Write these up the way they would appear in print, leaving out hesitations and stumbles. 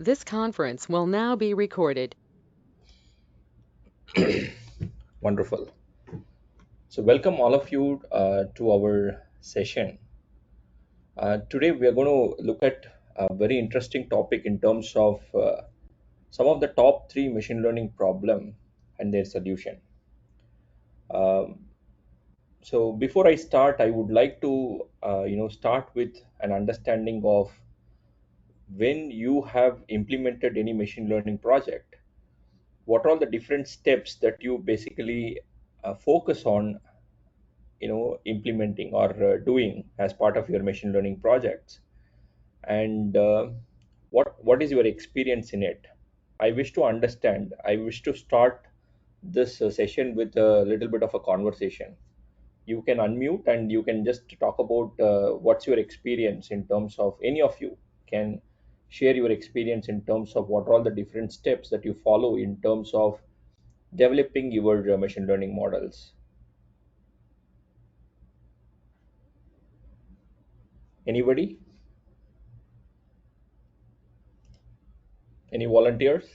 This conference will now be recorded. Wonderful. So, welcome all of you to our session. Today, we are going to look at a very interesting topic in terms of some of the top three machine learning problem and their solution. Um, so, before I start, I would like to start with an understanding of when you have implemented any machine learning project. What are the different steps that you basically focus on implementing or doing as part of your machine learning projects, and what is your experience in it? I wish to start this session with a little bit of a conversation. You can unmute and you can just talk about what's your experience in terms of, any of you can share your experience in terms of what are all the different steps that you follow in terms of developing your machine learning models. Anybody? Any volunteers?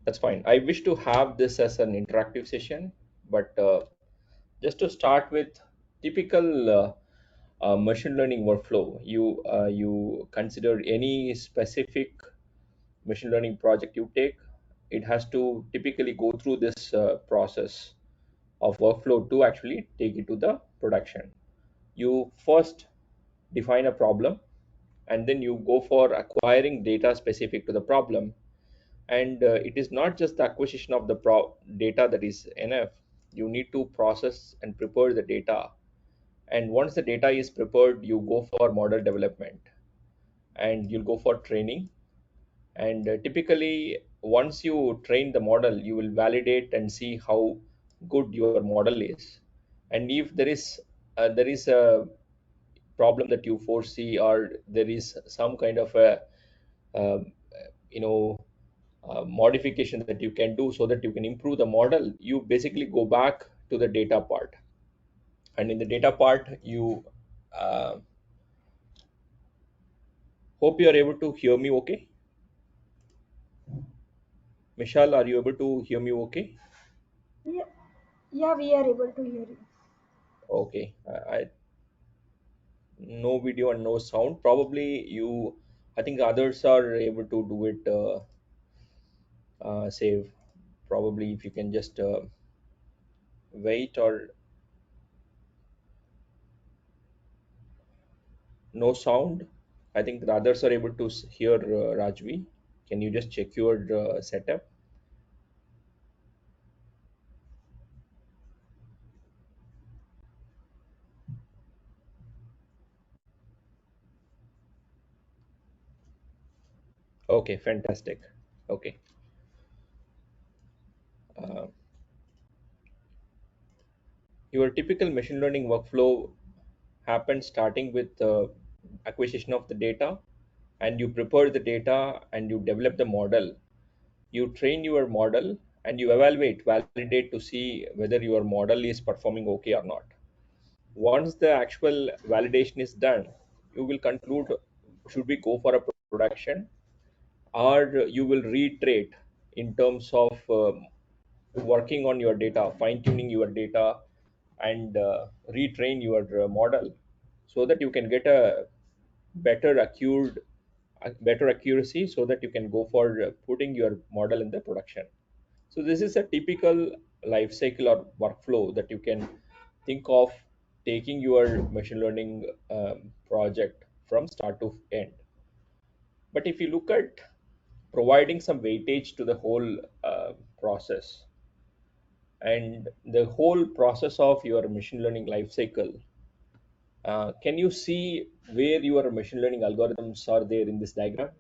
That's fine. I wish to have this as an interactive session, but just to start with, typical machine learning workflow. You consider any specific machine learning project you take, it has to typically go through this process of workflow to actually take it to the production. You first define a problem, and then you go for acquiring data specific to the problem, and it is not just the acquisition of the data that is enough. You need to process and prepare the data, and once the data is prepared, you go for model development, and you'll go for training. And typically, once you train the model, you will validate and see how good your model is. And if there is a problem that you foresee, or there is some kind of a um, you know modification that you can do so that you can improve the model, you basically go back to the data part. And in the data part, you uh, hope you are able to hear me okay. Michelle, are you able to hear me okay? Yeah, yeah, we are able to hear you. Okay. No video and no sound. Probably you, I think others are able to do it. Save. Probably if you can just wait, or no sound. I think the others are able to hear Rajvi. Can you just check your setup? Okay, fantastic. Okay. Uh, your typical machine learning workflow happens starting with acquisition of the data, and you prepare the data and you develop the model. You train your model and you evaluate, validate to see whether your model is performing okay or not. Once the actual validation is done, you will conclude, should we go for a production, or you will reiterate in terms of working on your data, fine tuning your data, and retrain your model so that you can get a better accurate better accuracy, so that you can go for putting your model in the production. So this is a typical life cycle or workflow that you can think of taking your machine learning project from start to end. But if you look at providing some weightage to the whole process, and the whole process of your machine learning life cycle, can you see where your machine learning algorithms are there in this diagram?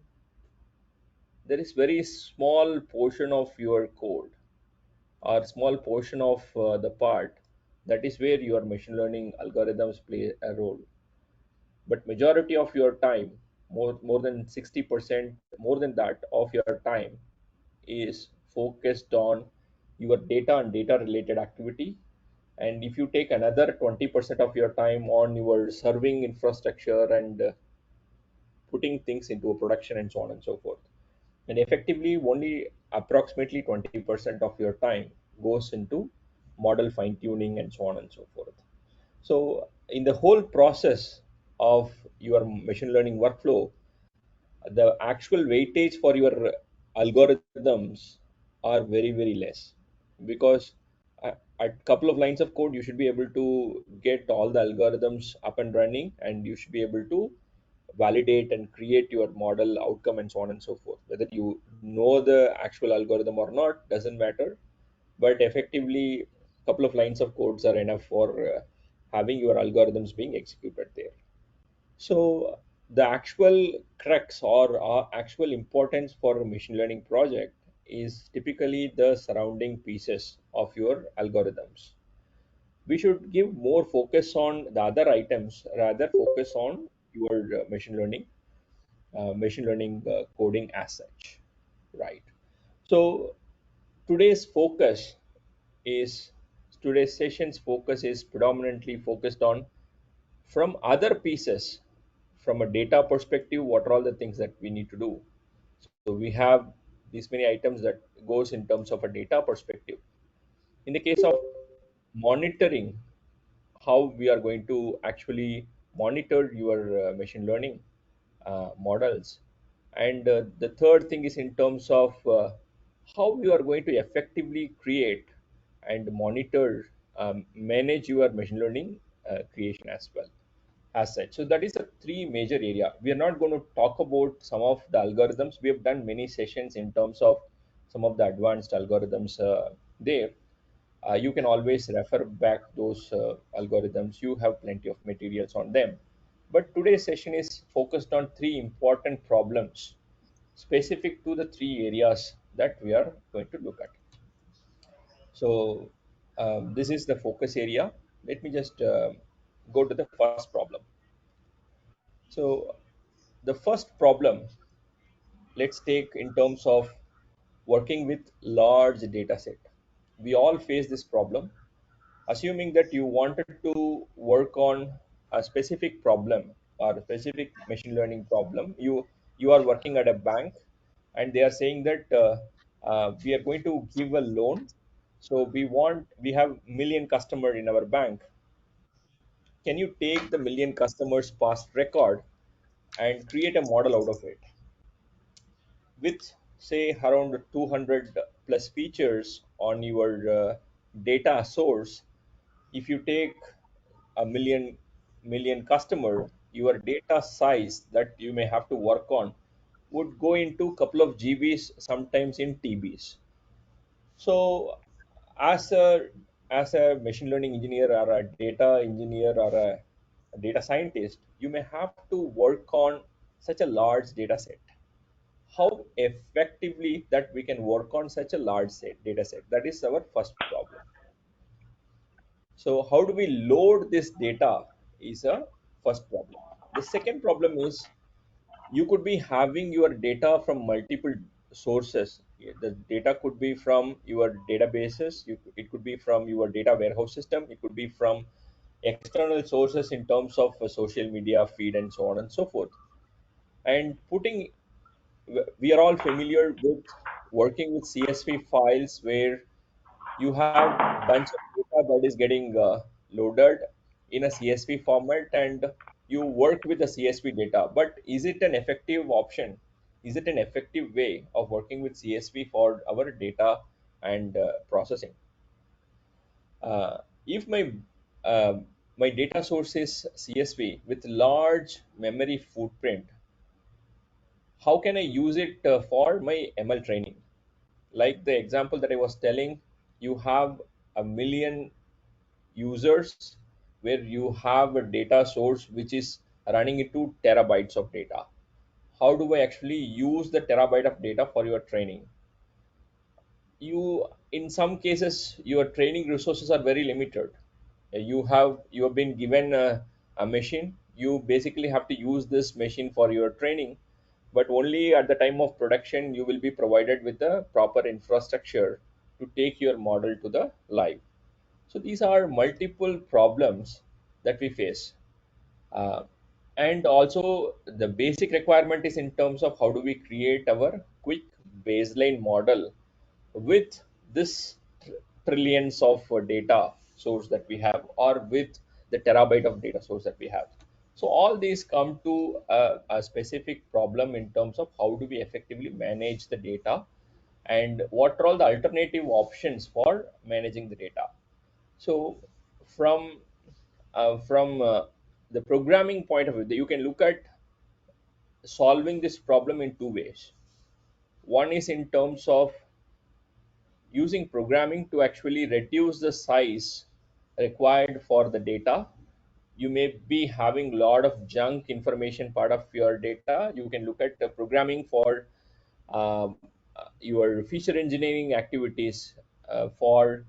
There is very small portion of your code, or small portion of the part, that is where your machine learning algorithms play a role. But majority of your time, more than 60%, more than that of your time, is focused on your data and data related activity, And if you take another 20% of your time on your serving infrastructure and putting things into a production and so on and so forth, and effectively only approximately 20% of your time goes into model fine tuning and so on and so forth. So in the whole process of your machine learning workflow, the actual weightage for your algorithms are very very less, because at couple of lines of code you should be able to get all the algorithms up and running, and you should be able to validate and create your model outcome and so on and so forth. Whether you know the actual algorithm or not doesn't matter, but effectively couple of lines of codes are enough for having your algorithms being executed there. So the actual crux or actual importance for a machine learning project is typically the surrounding pieces of your algorithms. We should give more focus on the other items, rather focus on your machine learning coding as such, right? So today's focus is today's session's focus is predominantly focused on from other pieces, from a data perspective, what are all the things that we need to do. So we have these many items that goes in terms of a data perspective. In the case of monitoring, how we are going to actually monitor your machine learning models. And the third thing is in terms of how you are going to effectively create and monitor, manage your machine learning creation as well as such. So that is a three major area. We are not going to talk about some of the algorithms. We have done many sessions in terms of some of the advanced algorithms there. You can always refer back those algorithms. You have plenty of materials on them. But today's session is focused on three important problems specific to the three areas that we are going to look at. So this is the focus area. Let me just go to the first problem. So the first problem, let's take in terms of working with large data set. We all face this problem. Assuming that you wanted to work on a specific problem or a specific machine learning problem, you are working at a bank, and they are saying that we are going to give a loan. So we have million customer in our bank. Can you take the million customers past record and create a model out of it with say around 200 plus features on your data source? If you take a million customer, your data size that you may have to work on would go into couple of GBs, sometimes in TBs. So as a machine learning engineer or a data engineer or a data scientist, you may have to work on such a large data set. How effectively that we can work on such a large data set, that is our first problem. So how do we load this data is a first problem. The second problem is you could be having your data from multiple sources. The data could be from your databases, it could be from your data warehouse system, it could be from external sources in terms of a social media feed and so on and so forth. And we are all familiar with working with CSV files where you have bunch of data that is getting loaded in a CSV format, and you work with the CSV data. But is it an effective option? Is it an effective way of working with CSV for our data and processing? If uh, my data source is CSV with large memory footprint, how can I use it for my ML training? Like the example that I was telling, you have a million users where you have a data source which is running into terabytes of data. How do I actually use the terabyte of data for your training? You, in some cases, your training resources are very limited. You have been given a machine. You basically have to use this machine for your training, but only at the time of production you will be provided with the proper infrastructure to take your model to the live. So these are multiple problems that we face. Uh, and also the basic requirement is in terms of how do we create our quick baseline model with this trillions of data source that we have, or with the terabyte of data source that we have. So all these come to a specific problem in terms of how do we effectively manage the data, and what are all the alternative options for managing the data. So from the programming point of view, you can look at solving this problem in two ways. One is in terms of using programming to actually reduce the size required for the data. You may be having a lot of junk information part of your data. You can look at the programming for your feature engineering activities, for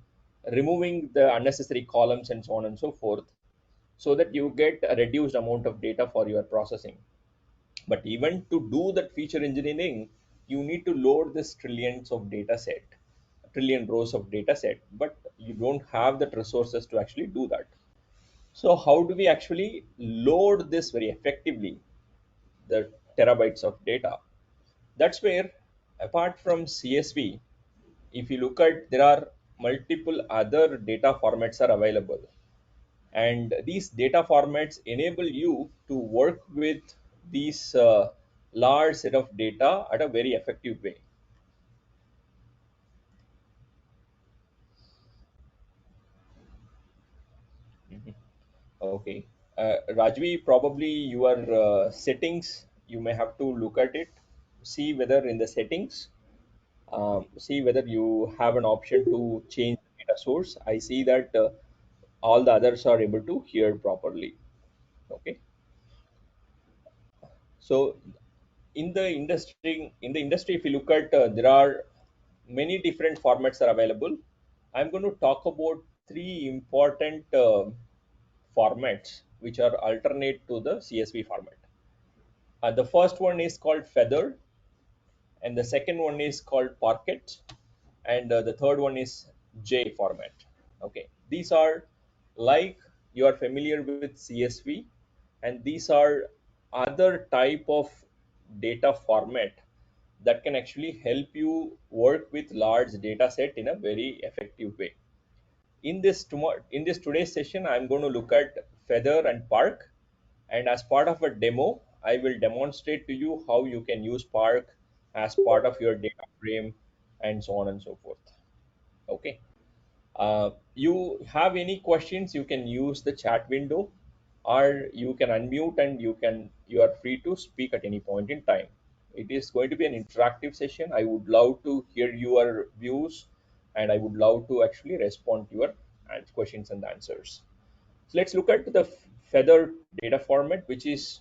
removing the unnecessary columns and so on and so forth, so that you get a reduced amount of data for your processing. But even to do that feature engineering, you need to load this trillions of data set, trillion rows of data set, but you don't have the resources to actually do that. So how do we actually load this very effectively, the terabytes of data? That's where, apart from CSV, if you look at, there are multiple other data formats are available, and these data formats enable you to work with these large set of data at a very effective way. Mhm. Okay. Rajvi, probably your settings, you may have to look at it, see whether in the settings, see whether you have an option to change the data source. I see that all the others are able to hear properly. Okay. So in the industry, if you look at, there are many different formats are available. I'm going to talk about three important formats which are alternate to the CSV format. The first one is called feather, and the second one is called parquet, and the third one is J format. Okay, these are, like, you are familiar with CSV, and these are other type of data format that can actually help you work with large data set in a very effective way. In this today's session, I'm going to look at feather and park, and as part of a demo, I will demonstrate to you how you can use park as part of your data frame, and so on and so forth. Okay. You have any questions, you can use the chat window, or you can unmute, and you are free to speak at any point in time. It is going to be an interactive session. I would love to hear your views, and I would love to actually respond to your questions and answers. So let's look at the feather data format, which is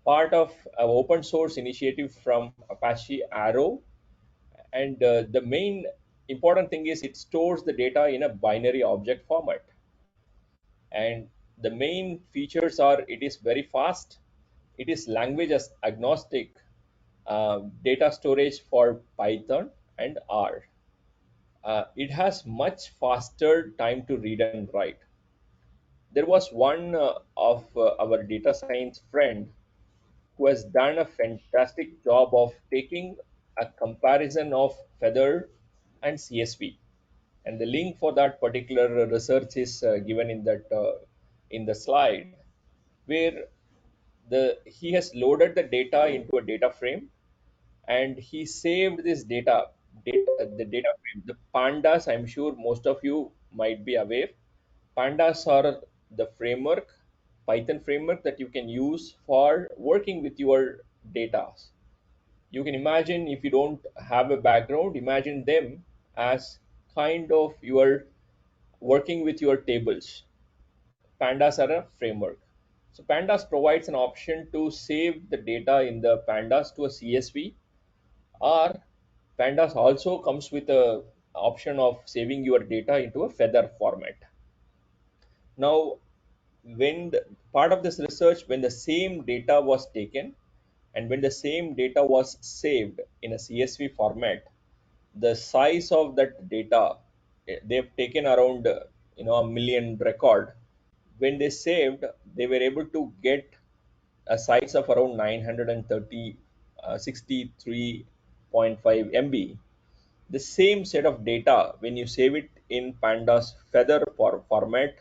part of an open source initiative from Apache Arrow. And the main important thing is it stores the data in a binary object format. And the main features are, it is very fast, it is language as agnostic, data storage for Python and R. It has much faster time to read and write. There was one of our data science friend who has done a fantastic job of taking a comparison of feather and CSV, and the link for that particular research is given in the slide, where the he has loaded the data into a data frame, and he saved this the data frame, the pandas. I'm sure most of you might be aware, pandas are the framework, Python framework, that you can use for working with your data. You can imagine, if you don't have a background, imagine them as kind of your working with your tables. Pandas are a framework. So Pandas provides an option to save the data in the Pandas to a CSV, or Pandas also comes with a option of saving your data into a feather format. Now, when the part of this research, when the same data was taken and when the same data was saved in a CSV format, the size of that data, they've taken around a million record. When they saved, they were able to get a size of around 930 63.5 MB. The same set of data, when you save it in Panda's feather format,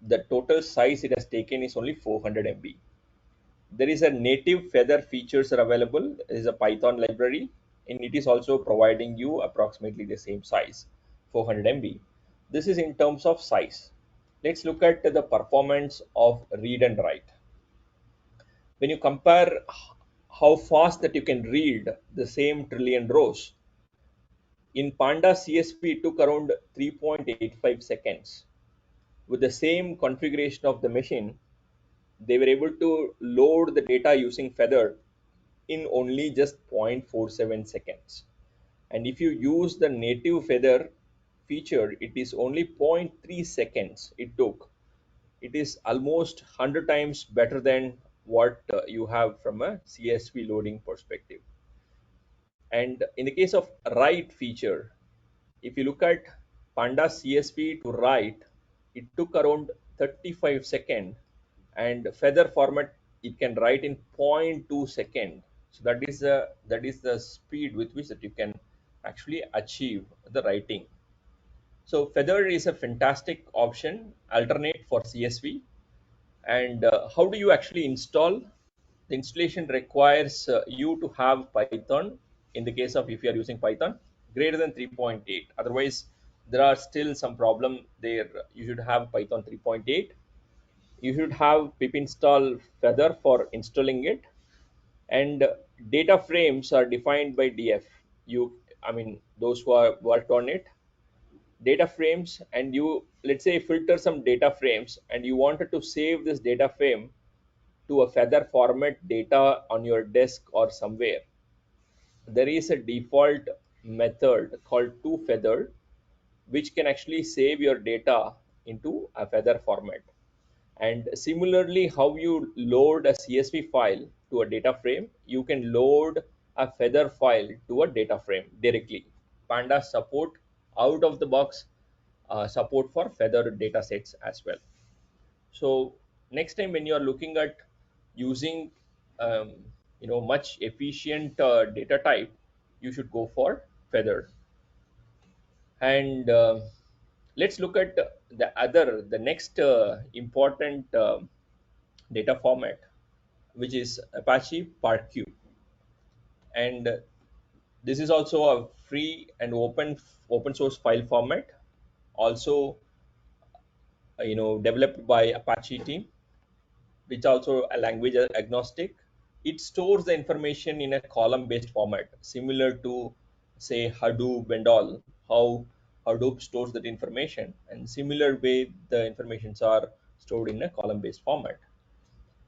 the total size it has taken is only 400 MB. There is a native feather features are available. There is a Python library, and it is also providing you approximately the same size, 400 MB. This is in terms of size. Let's look at the performance of read and write. When you compare how fast that you can read the same trillion rows, in Panda CSV it took around 3.85 seconds. With the same configuration of the machine, they were able to load the data using Feather in only just 0.47 seconds. And if you use the native Feather feature, it is only zero point 0.3 seconds it took. It is almost 100 times better than what you have from a CSV loading perspective. And in the case of write feature, if you look at Panda CSV to write, it took around 35 seconds, and feather format it can write in zero point 0.2 second. So that is the speed with which that you can actually achieve the writing. So feather is a fantastic option alternate for CSV. And how do you actually install? The installation requires you to have Python. In the case of if you are using Python greater than 3.8, otherwise there are still some problem there. You should have Python 3.8. You should have pip install feather for installing it. And data frames are defined by df. I mean those who are worked on it, data frames. And you, let's say, filter some data frames and you wanted to save this data frame to a feather format data on your desk or somewhere. There is a default method called toFeather, which can actually save your data into a feather format. And similarly, how you load a CSV file to a data frame, you can load a feather file to a data frame directly. Panda support out of the box support for feather datasets as well. So next time when you are looking at using um, much efficient data type, you should go for feather. And let's look at the next important data format, which is Apache Parquet. And this is also a free and open source file format, also developed by Apache team, which also a language agnostic. It stores the information in a column based format, similar to say Hadoop and all, how Hadoop stores that information, and similar way the informations are stored in a column based format.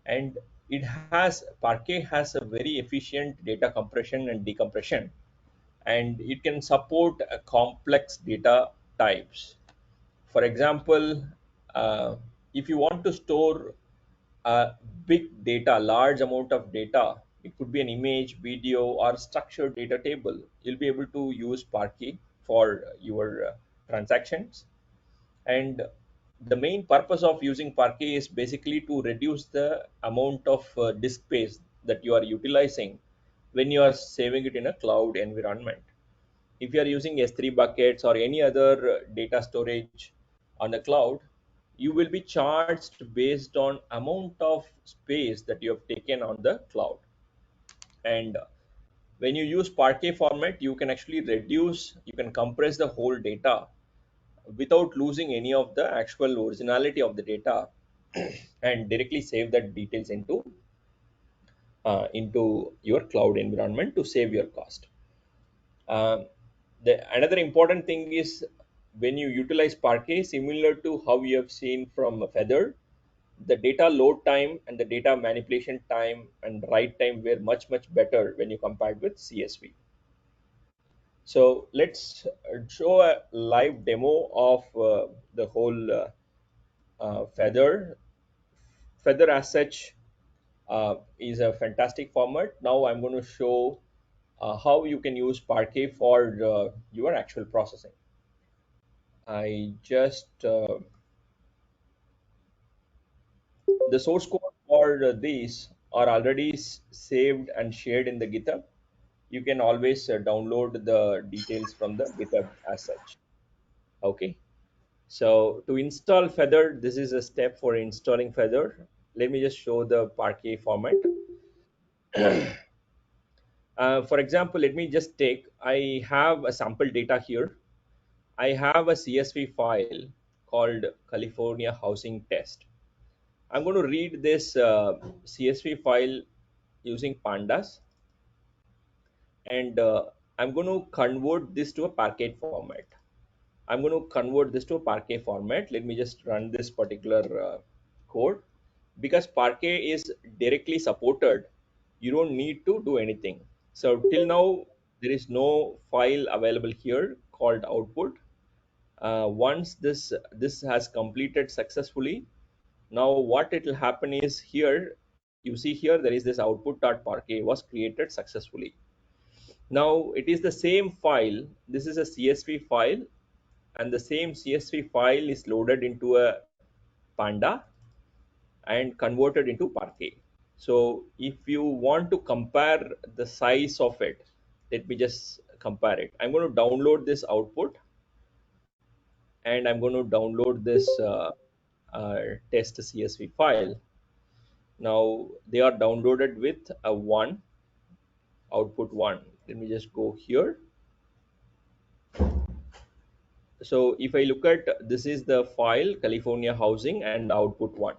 And it has Parquet has a very efficient data compression and decompression, and it can support complex data types. For example, uh, if you want to store a big data, large amount of data, it could be an image, video, or structured data table, you'll be able to use Parquet for your transactions. And the main purpose of using Parquet is basically to reduce the amount of disk space that you are utilizing when you are saving it in a cloud environment. If you are using S3 buckets or any other data storage on the cloud, you will be charged based on amount of space that you have taken on the cloud. And when you use Parquet format, you can actually you can compress the whole data without losing any of the actual originality of the data and directly save that details into your cloud environment to save your cost. Um, Another important thing is when you utilize Parquet, similar to how you have seen from Feather, the data load time and the data manipulation time and write time were much better when you compared with CSV. So let's show a live demo of the whole Feather. Feather as such is a fantastic format. Now I'm going to show how you can use Parquet for your actual processing. I just the source code for these are already saved and shared in the GitHub. You can always download the details from the GitHub as such. Okay. So to install Feather, this is a step for installing Feather. Let me just show the Parquet format. For example, let me just take, I have a sample data here. I have a CSV file called California Housing Test. I'm going to read this CSV file using pandas, and I'm going to convert this to a Parquet format. I'm going to convert this to a Parquet format. Let me just run this particular code. Because Parquet is directly supported, you don't need to do anything. So till now, there is no file available here called output. Once this has completed successfully, now what it will happen is here, you see here there is this output.parquet was created successfully. Now it is the same file. This is a CSV file, and the same CSV file is loaded into a Panda and converted into Parquet. So if you want to compare the size of it, let me just compare it. I'm going to download this output, and I'm going to download this test CSV file. Now they are downloaded with a one output one. Let me just go here. So if I look at, this is the file California housing and output one.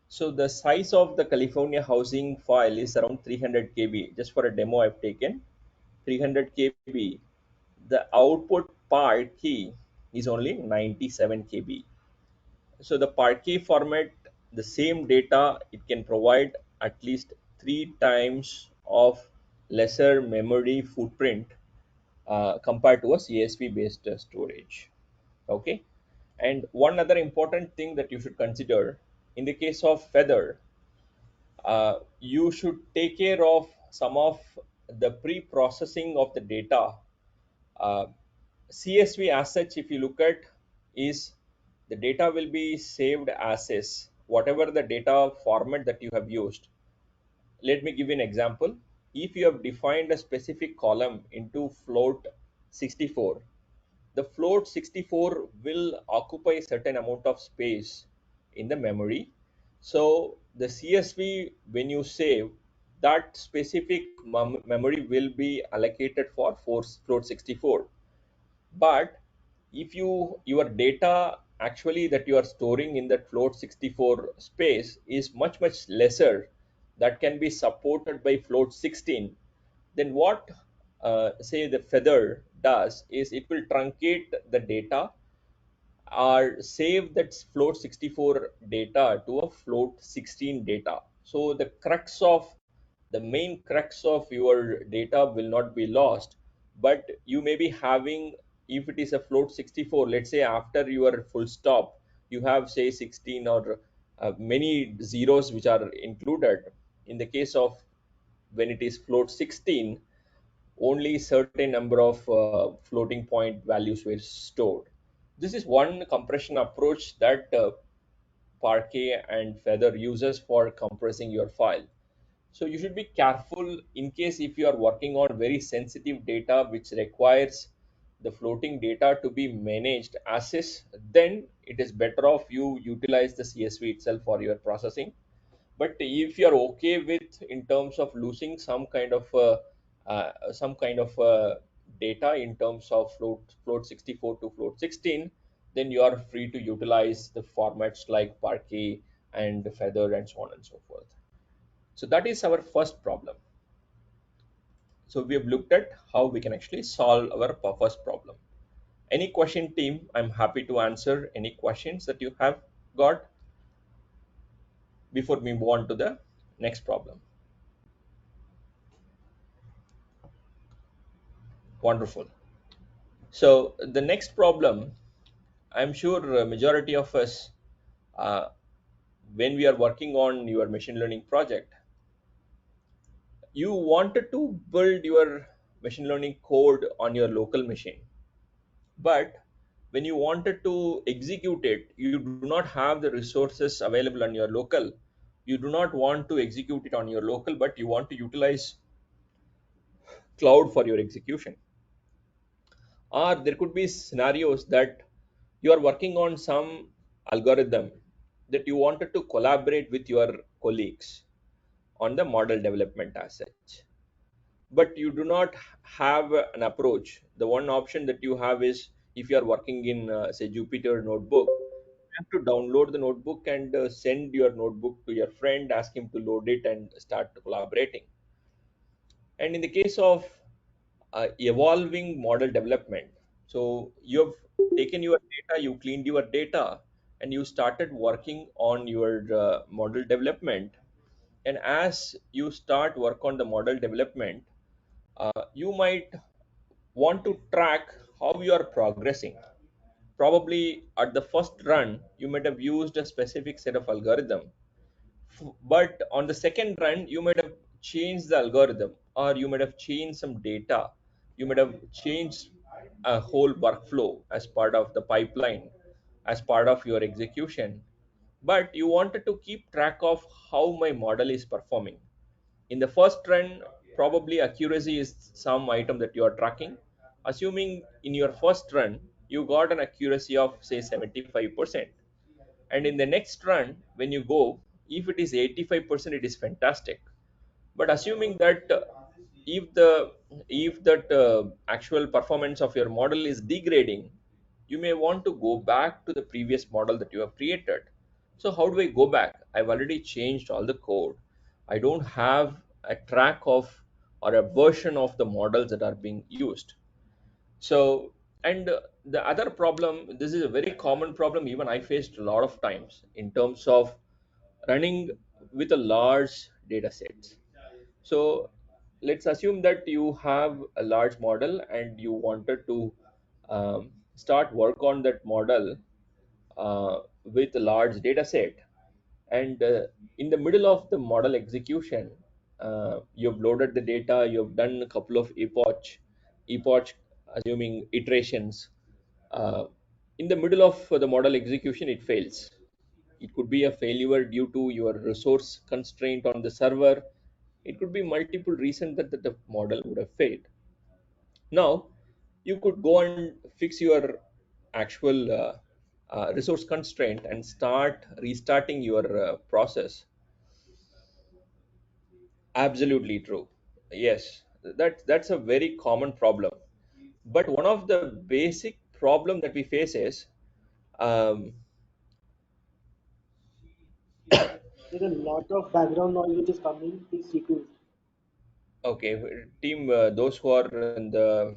So the size of the California housing file is around 300 KB. Just for a demo I've taken 300 KB. The output part key is only 97 KB. So the Parquet format, the same data, it can provide at least three times of lesser memory footprint compared to a CSV based storage. Okay. And one other important thing that you should consider, in the case of Feather, you should take care of some of the pre-processing of the data. uh, CSV as such, if you look at, is the data will be saved as is, whatever the data format that you have used. Let me give you an example. If you have defined a specific column into float 64, the float 64 will occupy a certain amount of space in the memory. So the CSV, when you save, that specific memory will be allocated for float 64. But if your data actually that you are storing in that float 64 space is much lesser, that can be supported by float 16, then what say the Feather does is it will truncate the data or save that float 64 data to a float 16 data. So the main crux of your data will not be lost, but you may be having, if it is a float 64, let's say after your full stop, you have say 16 or many zeros which are included. In the case of when it is float 16, only certain number of floating point values were stored. This is one compression approach that Parquet and Feather uses for compressing your file. So you should be careful in case if you are working on very sensitive data which requires the floating data to be managed as is, then it is better off you utilize the CSV itself for your processing. But if you are okay with in terms of losing some kind of data in terms of float 64 to float 16, then you are free to utilize the formats like Parquet and Feather and so on and so forth. So that is our first problem. So we have looked at how we can actually solve our first problem. Any question, team? I'm happy to answer any questions that you have got before we move on to the next problem. Wonderful. So the next problem, I'm sure a majority of us, uh, when we are working on your machine learning project, you wanted to build your machine learning code on your local machine, but when you wanted to execute it, you do not have the resources available on your local. You do not want to execute it on your local, but you want to utilize cloud for your execution. Or there could be scenarios that you are working on some algorithm that you wanted to collaborate with your colleagues on the model development as such, but you do not have an approach. The one option that you have is, if you are working in say Jupyter notebook, you have to download the notebook and send your notebook to your friend, ask him to load it and start collaborating. And in the case of evolving model development, so you have taken your data, you cleaned your data, and you started working on your model development. And as you start work on the model development, you might want to track how you are progressing. Probably at the first run, you might have used a specific set of algorithm, but on the second run, you might have changed the algorithm, or you might have changed some data. You might have changed a whole workflow as part of the pipeline, as part of your execution. But you wanted to keep track of how my model is performing. In the first run, probably accuracy is some item that you are tracking. Assuming in your first run you got an accuracy of say 75%, and in the next run when you go, if it is 85%, it is fantastic. But assuming that if the if that actual performance of your model is degrading, you may want to go back to the previous model that you have created. So how do I go back? I've already changed all the code. I don't have a track of or a version of the models that are being used. So, and the other problem, this is a very common problem even I faced a lot of times in terms of running with a large data sets. So let's assume that you have a large model and you wanted to start work on that model with a large data set. And in the middle of the model execution, you've loaded the data, you've done a couple of epoch, assuming iterations. Uh, in the middle of the model execution, it fails. It could be a failure due to your resource constraint on the server. It could be multiple reasons that the model would have failed. Now, you could go and fix your actual resource constraint and start restarting your process. Absolutely true. Yes, that's a very common problem. But one of the basic problem that we face is, um, There's a lot of background noise which is coming. Please secure. okay, team, those who are in the,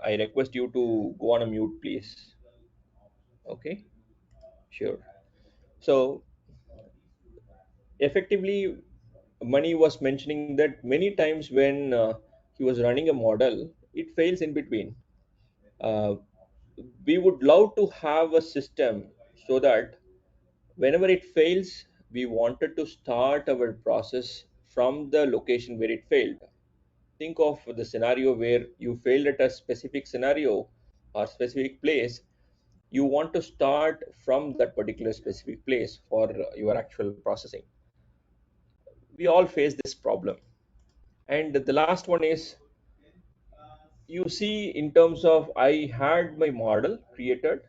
I request you to go on a mute, please. Okay, sure. So effectively, Mani was mentioning that many times when he was running a model, it fails in between. Uh, we would love to have a system so that whenever it fails, we wanted to start our process from the location where it failed. Think of the scenario where you failed at a specific scenario or specific place. You want to start from that particular specific place for your actual processing. We all face this problem. And the last one is, you see, in terms of, I had my model created,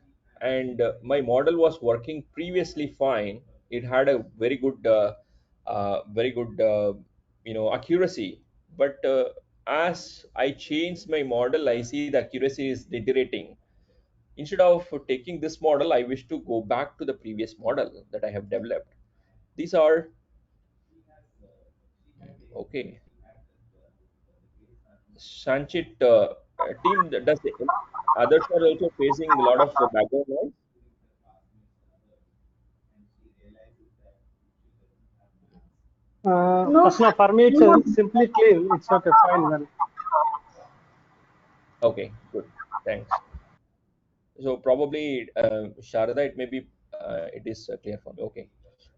and my model was working previously fine. It had a very good accuracy. But as I changed my model, I see the accuracy is deteriorating. Instead of taking this model, I wish to go back to the previous model that I have developed. These are okay. Sanchit, team, does others are also facing a lot of background noise? No, Personal, for me, it's no. simply clean. It's okay, fine, well. Okay, good. Thanks. So probably Sharada, it may be it is clear for me. Okay.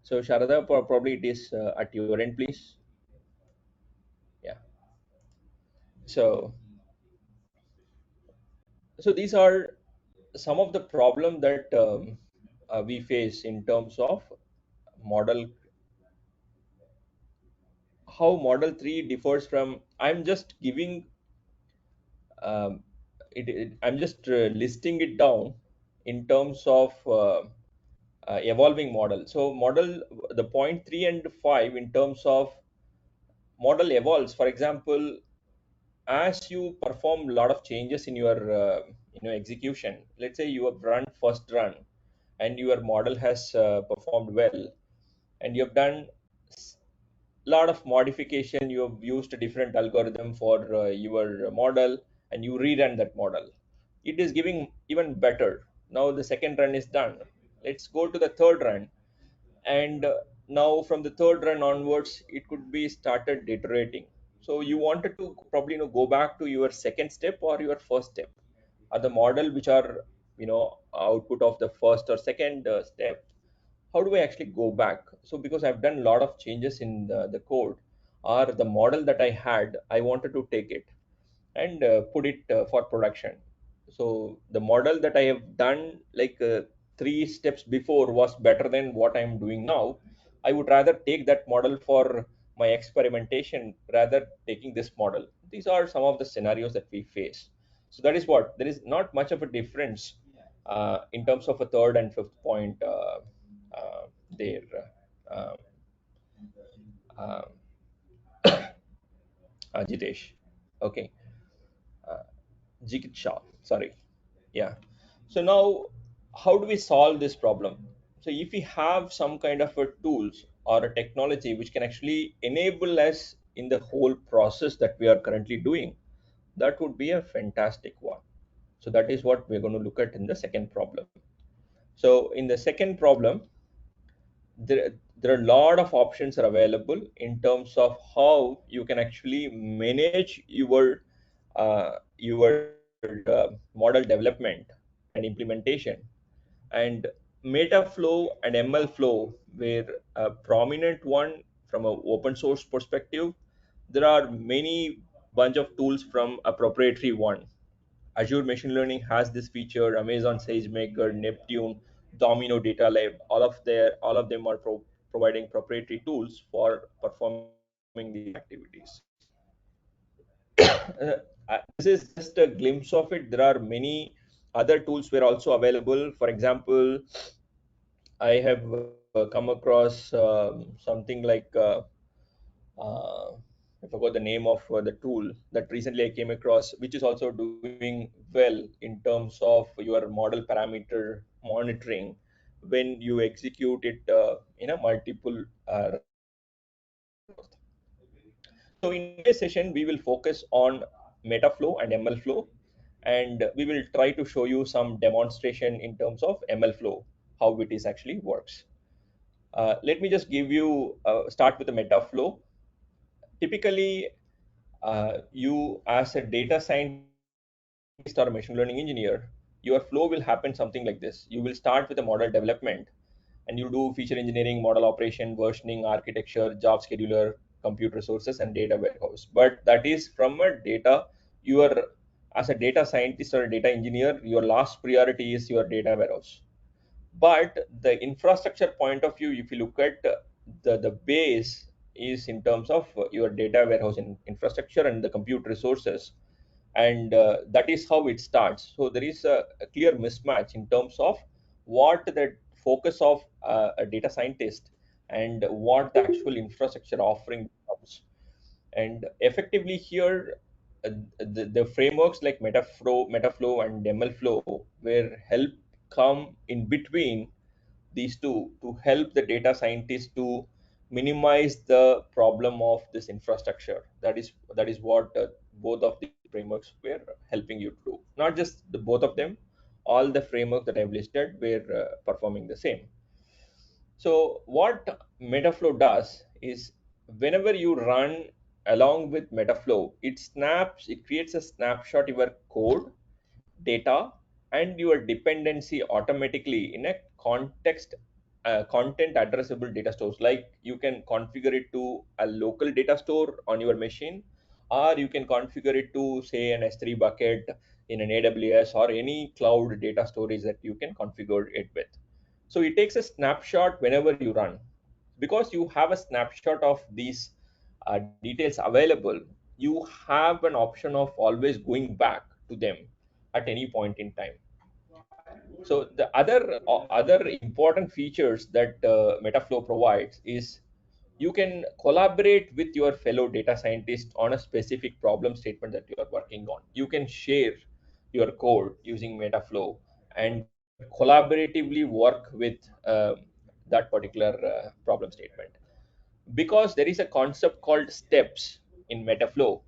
So Sharada, probably it is at your end, please. Yeah. So these are some of the problem that we face in terms of model, how model 3 differs from, I'm just giving I'm just listing it down in terms of evolving model. So model, the point 3 and 5 in terms of model evolves. For example, as you perform a lot of changes in your execution, let's say you have run first run and your model has performed well, and you have done lot of modification, you have used a different algorithm for your model, and you rerun that model, it is giving even better. Now the second run is done, let's go to the third run, and now from the third run onwards it could be started deteriorating. So you wanted to probably go back to your second step or your first step, or the model which are output of the first or second step. How do I actually go back? So because I've done a lot of changes in the code, or the model that I had, I wanted to take it and put it for production. So the model that I have done like three steps before was better than what I'm doing now. I would rather take that model for my experimentation rather taking this model. These are some of the scenarios that we face. So that is what, there is not much of a difference in terms of a third and fifth point there. Uh, uh, Jitesh. Okay. Uh, Jigit Shah. Sorry. Yeah. So now, how do we solve this problem? So if we have some kind of a tools or a technology which can actually enable us in the whole process that we are currently doing, that would be a fantastic one. So that is what we're going to look at in the second problem. So in the second problem, there are a lot of options are available in terms of how you can actually manage your model development and implementation. And metaflow and ml flow were a prominent one from an open source perspective. There are many bunch of tools from a proprietary one. Azure Machine Learning has this feature. Amazon SageMaker, Neptune, Domino Data Lab, all of them are providing proprietary tools for performing these activities. This is just a glimpse of it. There are many other tools were also available. For example, I have come across something like uh, I forgot the name of the tool that recently I came across, which is also doing well in terms of your model parameter monitoring when you execute it in a multiple runs and multiple workflows. So in today's session, we will focus on Metaflow and ML flow, and we will try to show you some demonstration in terms of ML flow, how it is actually works. Let me just give you start with the Metaflow. Typically, you as a data scientist or a machine learning engineer, your flow will happen something like this. You will start with a model development, and you do feature engineering, model operation, versioning, architecture, job scheduler, compute resources, and data warehouse. But that is from a data, you are, as a data scientist or a data engineer, your last priority is your data warehouse. But the infrastructure point of view, if you look at the base is in terms of your data warehouse infrastructure and the compute resources, and that is how it starts. So there is a clear mismatch in terms of what the focus of a data scientist and what the actual infrastructure offering becomes. And effectively here, the frameworks like metaflow and mlflow where help come in between these two to help the data scientists to minimize the problem of this infrastructure. That is what both of these frameworks were helping you to do. Not just the both of them, all the frameworks that I've listed were performing the same. So what Metaflow does is, whenever you run along with Metaflow, it creates a snapshot of your code, data, and your dependency automatically in a content addressable data stores. Like you can configure it to a local data store on your machine, or you can configure it to say an S3 bucket in an AWS or any cloud data storage that you can configure it with. So it takes a snapshot whenever you run. Because you have a snapshot of these details available, you have an option of always going back to them at any point in time. So the other important features that Metaflow provides is you can collaborate with your fellow data scientists on a specific problem statement that you are working on. You can share your code using Metaflow and collaboratively work with that particular problem statement. Because there is a concept called steps in Metaflow,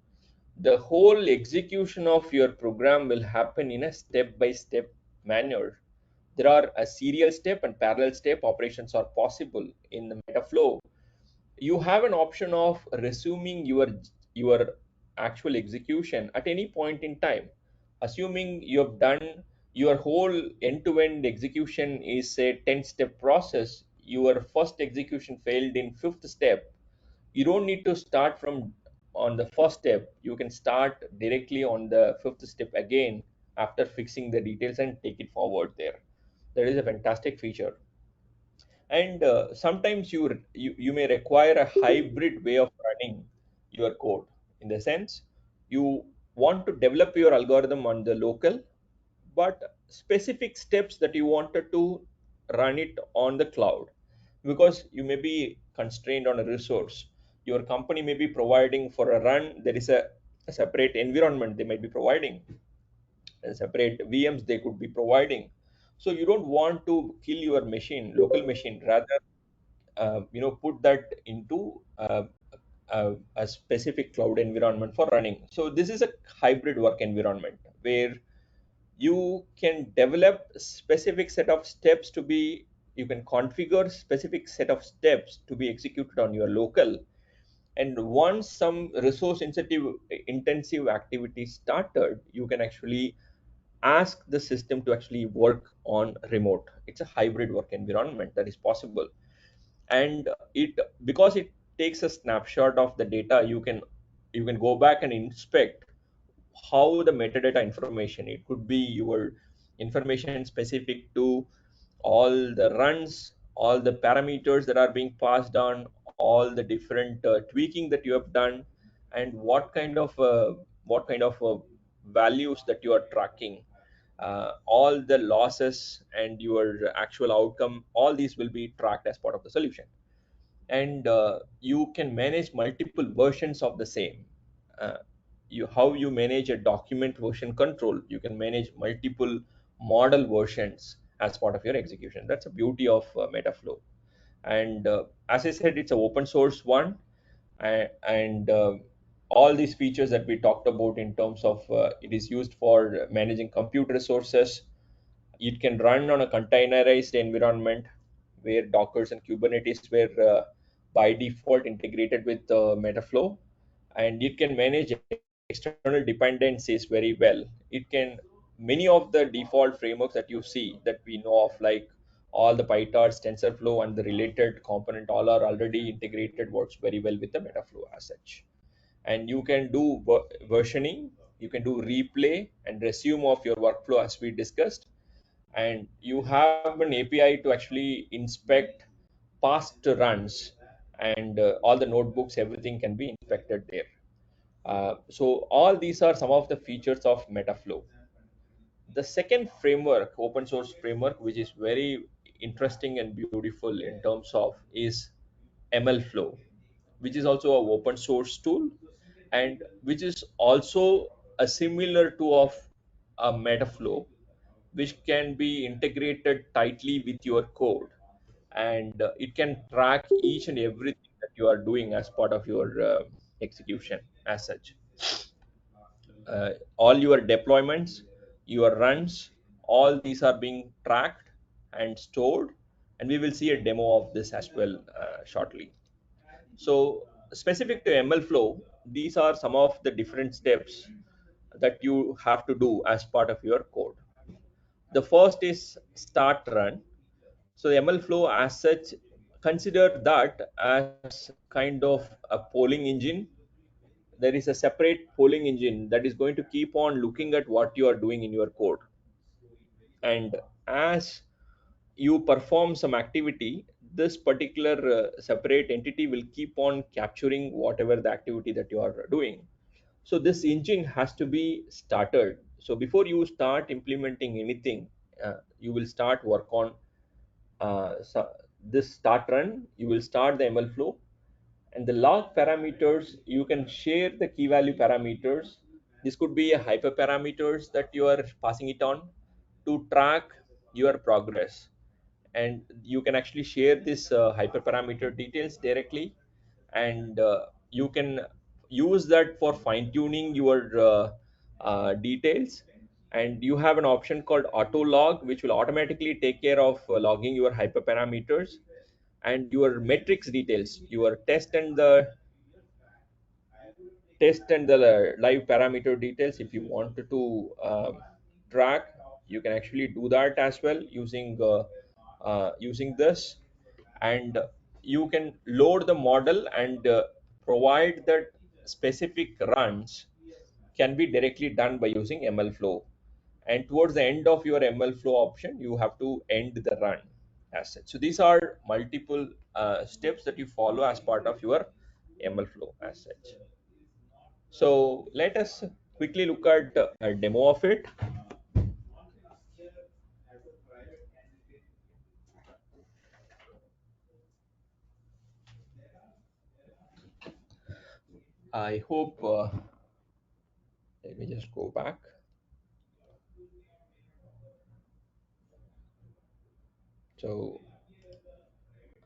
the whole execution of your program will happen in a step by step manner. There are a serial step and parallel step operations are possible in the Metaflow. You have an option of resuming your actual execution at any point in time. Assuming you have done your whole end-to-end execution is a 10-step process, your first execution failed in fifth step, you don't need to start from on the first step. You can start directly on the fifth step again after fixing the details and take it forward there. That is a fantastic feature. And sometimes you may require a hybrid way of running your code. In the sense, you want to develop your algorithm on the local, but specific steps that you wanted to run it on the cloud, because you may be constrained on a resource. Your company may be providing for a run, there is a separate environment they might be providing, and separate VMs they could be providing. So you don't want to kill your machine, local machine, rather put that into a specific cloud environment for running. So this is a hybrid work environment where you can develop specific set of steps to be, you can configure specific set of steps to be executed on your local, and once some resource intensive activity started, you can actually ask the system to actually work on remote. It's a hybrid work environment that is possible. And it, because it takes a snapshot of the data, you can go back and inspect how the metadata information, it could be your information specific to all the runs, all the parameters that are being passed on, all the different tweaking that you have done, and what kind of values that you are tracking, all the losses and your actual outcome, all these will be tracked as part of the solution. And you can manage multiple versions of the same. uh, how you manage a document version control, you can manage multiple model versions as part of your execution. That's the beauty of Metaflow. And as I said, it's an open source one. And all these features that we talked about in terms of it is used for managing compute resources. It can run on a containerized environment where Dockers and Kubernetes were by default integrated with Metaflow, and it can manage external dependencies very well. It can, many of the default frameworks that you see that we know of, like all the PyTorch, TensorFlow, and the related component, all are already integrated, works very well with the Metaflow as such. And you can do versioning, you can do replay and resume of your workflow as we discussed, and you have an API to actually inspect past runs, and all the notebooks, everything can be inspected there. So all these are some of the features of Metaflow. The second framework, open source framework, which is very interesting and beautiful in terms of, is MLflow, which is also an open source tool, and which is also a similar to of a Metaflow, which can be integrated tightly with your code, and it can track each and everything that you are doing as part of your execution as such. All your deployments, your runs, all these are being tracked and stored, and we will see a demo of this as well shortly. So specific to MLflow, these are some of the different steps that you have to do as part of your code. The first is start run. So the MLflow as such, consider that as kind of a polling engine there is a separate polling engine that is going to keep on looking at what you are doing in your code. And as you perform some activity, this particular separate entity will keep on capturing whatever the activity that you are doing. So this engine has to be started. So before you start implementing anything, you will start work on this start run. You will start the ML flow, and the log parameters, you can share the key value parameters. This could be a hyperparameters that you are passing it on to track your progress. And you can actually share this hyperparameter details directly, and you can use that for fine tuning your details. And you have an option called auto log, which will automatically take care of logging your hyperparameters and your metrics details, your test and the live parameter details. If you wanted to track, you can actually do that as well using this. And you can load the model and provide that specific runs can be directly done by using ML flow. And towards the end of your ML flow option, you have to end the run as such. So these are multiple steps that you follow as part of your ML flow as such. So let us quickly look at a demo of it. I hope, let me just go back. So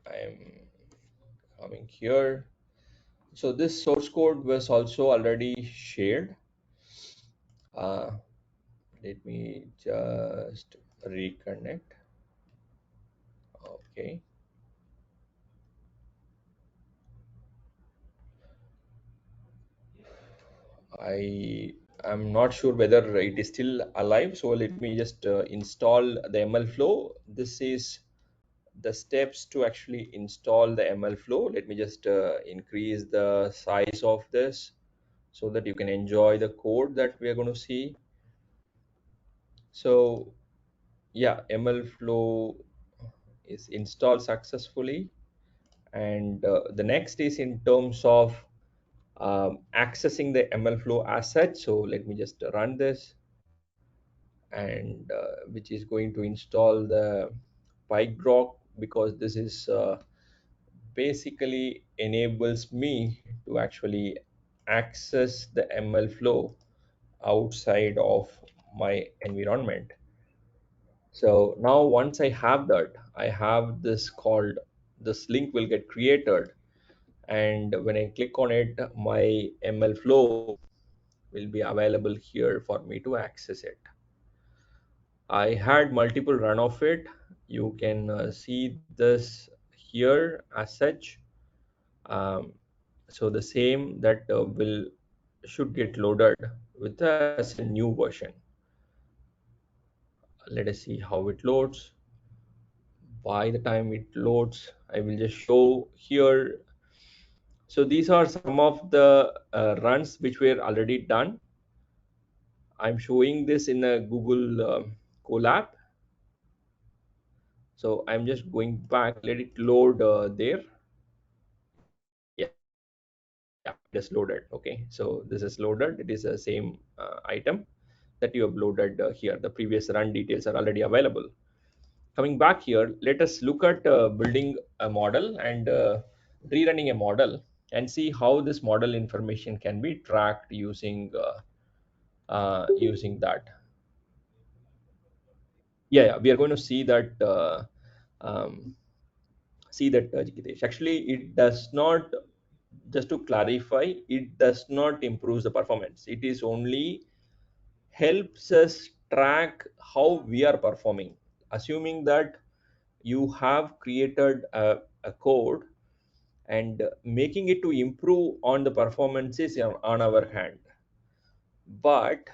I'm coming here. So this source code was also already shared. Uh, Let me just reconnect. Okay. I am not sure whether it is still alive. So let me just install the ML flow. This is the steps to actually install the ML flow. Let me just increase the size of this so that you can enjoy the code that we are going to see. So yeah, ML flow is installed successfully. And the next is in terms of accessing the ML flow asset. So let me just run this, and which is going to install the PyGrok, because this is basically enables me to actually access the ML flow outside of my environment. So now once I have that, I have this called, this link will get created, and when I click on it, my ML flow will be available here for me to access it. I had multiple run of it. You can see this here as such. Um, so the same that will should get loaded with a new version. Let us see how it loads. By the time it loads, I will just show here. So these are some of the runs which were already done. I'm showing this in a Google Colab. So I'm just going back, let it load there. Yeah, it is loaded. Okay, so this is loaded. It is the same item that you have loaded here. The previous run details are already available. Coming back here, let us look at building a model and rerunning a model, and see how this model information can be tracked using that. Yeah, we are going to see that. Um, See that, Jigitesh. Actually, it does not, just to clarify, it does not improve the performance. It is only helps us track how we are performing. Assuming that you have created a code, and making it to improve on the performances on our hand. But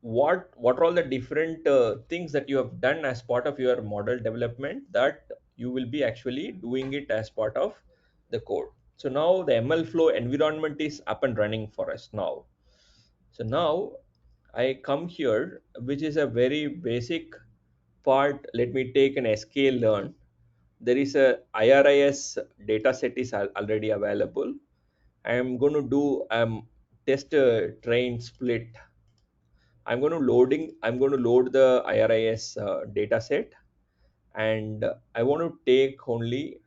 what are all the different things that you have done as part of your model development, that you will be actually doing it as part of the code. So now the ML flow environment is up and running for us now. So now I come here, which is a very basic part. Let me take an SK learn. There is a IRIS data set is already available. I am going to do test train split. I'm going to load the IRIS data set, and I want to take only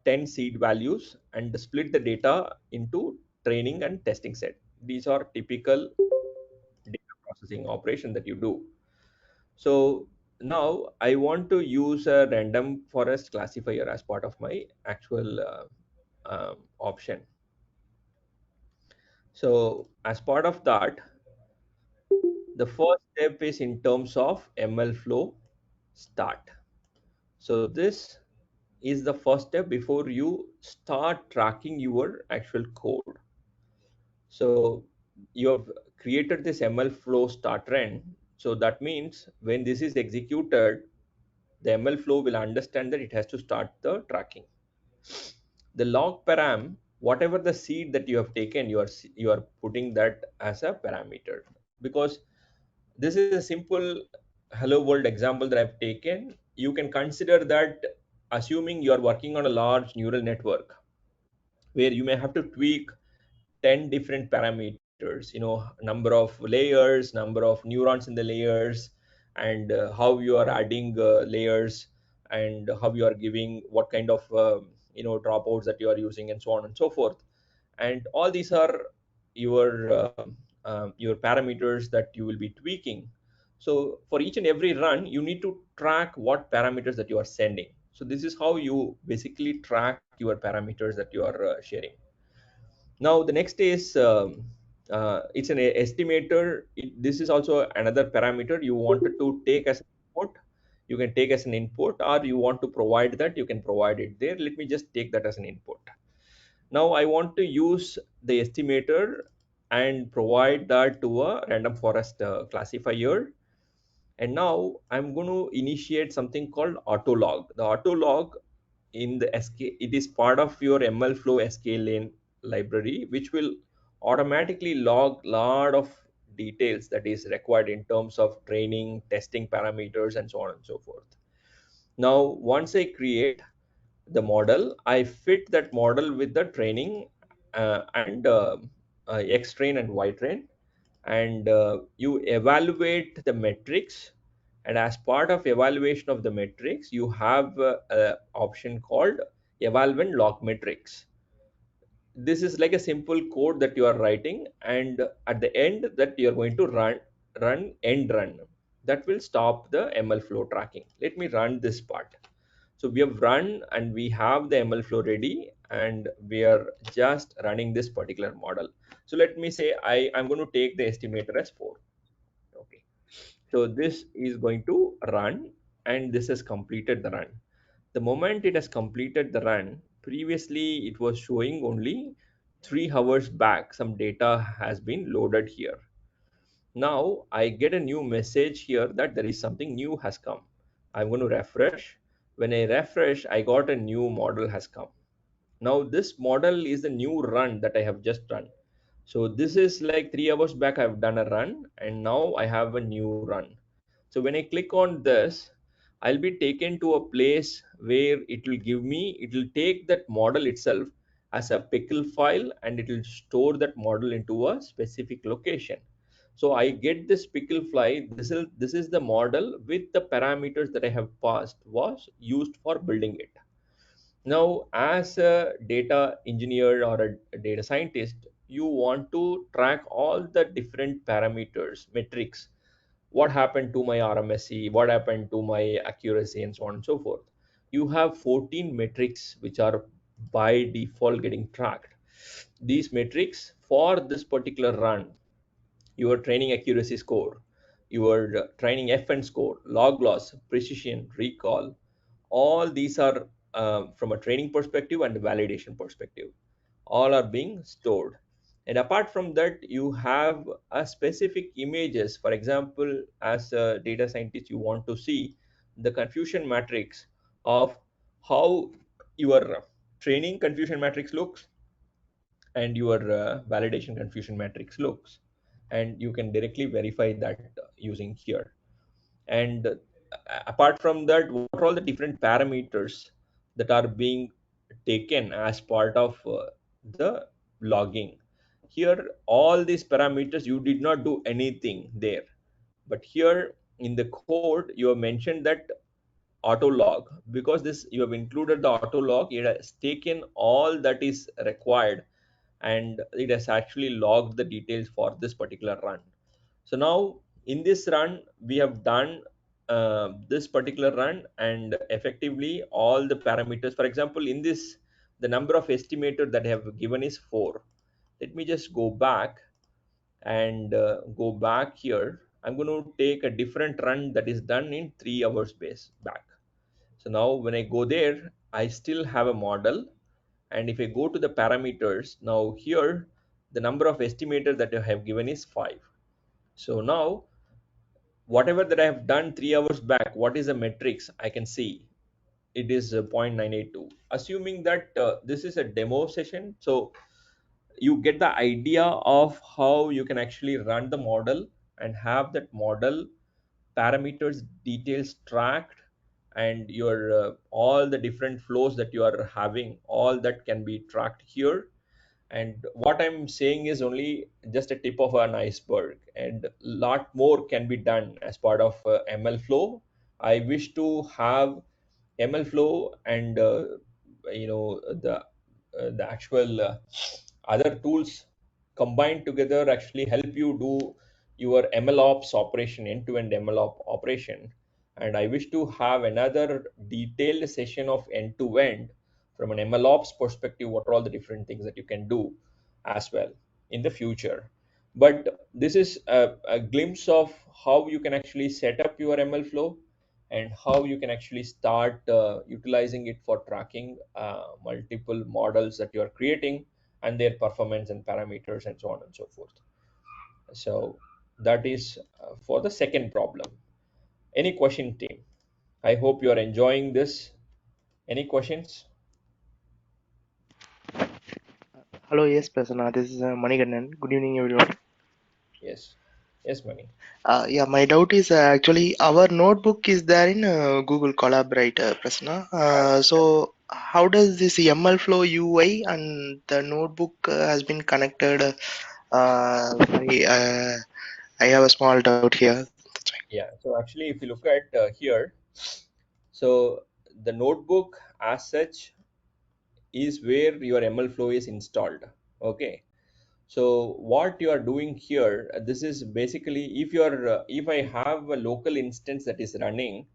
10 seed values and split the data into training and testing set. These are typical data processing operation that you do. So now I want to use a random forest classifier as part of my actual option. So as part of that, the first step is in terms of ML flow start. So this is the first step before you start tracking your actual code. So you have created this ML flow start run. So that means when this is executed, the ML flow will understand that it has to start the tracking. The log param, whatever the seed that you have taken, you are putting that as a parameter, because this is a simple hello world example that I've taken. You can consider that assuming you are working on a large neural network where you may have to tweak 10 different parameters, number of layers, number of neurons in the layers, and how you are adding layers, and how you are giving what kind of dropouts that you are using, and so on and so forth. And all these are your parameters that you will be tweaking. So for each and every run you need to track what parameters that you are sending. So this is how you basically track your parameters that you are sharing. Now the next is it's an estimator. This is also another parameter you wanted to take as an input. You can take as an input, or you want to provide that, you can provide it there. Let me just take that as an input. Now I want to use the estimator and provide that to a random forest classifier. And now I'm going to initiate something called autolog. The autolog in the SK, it is part of your ML flow SK lane library, which will automatically log lot of details that is required in terms of training, testing parameters, and so on and so forth. Now, once I create the model, I fit that model with the training and X train and Y train, and you evaluate the metrics. And as part of evaluation of the metrics, you have a option called eval and log metrics. This is like a simple code that you are writing, and at the end that you are going to run end run, that will stop the ML flow tracking. Let me run this part. So we have run and we have the ML flow ready, and we are just running this particular model. So let me say I'm going to take the estimator as 4. Okay. So this is going to run, and this has completed the run. The moment it has completed the run, previously it was showing only 3 hours back some data has been loaded here. Now I get a new message here that there is something new has come. I'm going to refresh. When I refresh, I got a new model has come. Now this model is the new run that I have just done. So this is like 3 hours back I've done a run, and now I have a new run. So when I click on this, I'll be taken to a place where it will take that model itself as a pickle file, and it will store that model into a specific location. So I get this pickle file. This is the model with the parameters that I have passed was used for building it. Now, as a data engineer or a data scientist, you want to track all the different parameters, metrics. What happened to my RMSE? What happened to my accuracy, and so on and so forth. You have 14 metrics which are by default getting tracked. These metrics for this particular run, your training accuracy score, your training FN score, log loss, precision, recall, all these are from a training perspective and validation perspective. All are being stored. And apart from that, you have a specific images. For example, as a data scientist, you want to see the confusion matrix of how your training confusion matrix looks, and your validation confusion matrix looks, and you can directly verify that using here. And apart from that, what are all the different parameters that are being taken as part of the logging? Here all these parameters, you did not do anything there, but here in the code you have mentioned that auto log. Because this you have included the auto log, it has taken all that is required, and it has actually logged the details for this particular run. So now in this run we have done this particular run, and effectively all the parameters, for example in this, the number of estimator that I have given is 4. Let me just go back and go back here. I'm going to take a different run that is done in 3 hours base back. So now when I go there, I still have a model. And if I go to the parameters, now here, the number of estimators that I have given is 5. So now, whatever that I have done 3 hours back, what is the metrics I can see? It is 0.982. Assuming that this is a demo session, so you get the idea of how you can actually run the model and have that model parameters details tracked, and your all the different flows that you are having, all that can be tracked here. And what I'm saying is only just a tip of an iceberg, and lot more can be done as part of ML flow. I wish to have ML flow and the actual other tools combined together actually help you do your ML ops operation, end-to-end ML operation. And I wish to have another detailed session of end-to-end from an ML ops perspective, what are all the different things that you can do as well in the future. But this is a glimpse of how you can actually set up your ML flow and how you can actually start utilizing it for tracking multiple models that you are creating and their performance and parameters and so on and so forth. So that is for the second problem. Any question, team? I hope you are enjoying this. Any questions? Hello, yes, Prasanna. This is Manigandan. Good evening, everyone. Yes. Yes, Mani. Yeah, my doubt is actually our notebook is there in Google Collaborate, Prasanna. So how does this ML Flow UI and the notebook has been connected? I have a small doubt here. Yeah. So actually, if you look at here, so the notebook as such is where your ML flow is installed. Okay. So what you are doing here, this is basically if I have a local instance that is running,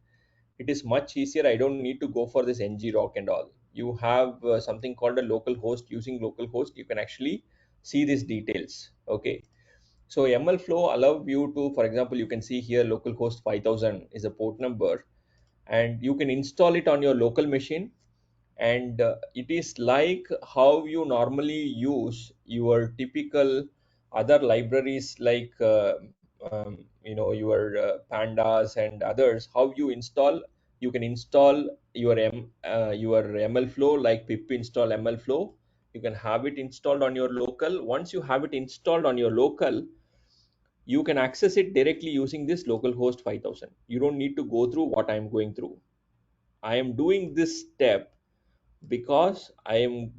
it is much easier. I don't need to go for this ng-rock and all. You have something called a local host. Using local host, you can actually see these details. Okay. So ML flow allow you to, for example, you can see here localhost 5000 is a port number, and you can install it on your local machine. And it is like how you normally use your typical other libraries like your pandas and others. How you install, you can install your ML flow like pip install ML flow. You can have it installed on your local. Once you have it installed on your local, you can access it directly using this localhost 5000. You don't need to go through what I'm going through. I am doing this step because I'm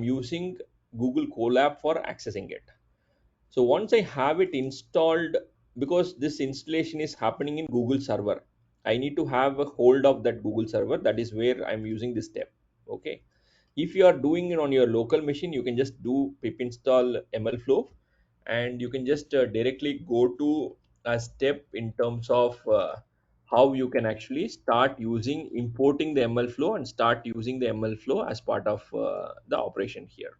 using Google Colab for accessing it. So once I have it installed, because this installation is happening in Google server, I need to have a hold of that Google server. That is where I'm using this step. Okay. If you are doing it on your local machine, you can just do pip install ML flow, and you can just directly go to a step in terms of how you can actually start using importing the ML flow and start using the ML flow as part of the operation here.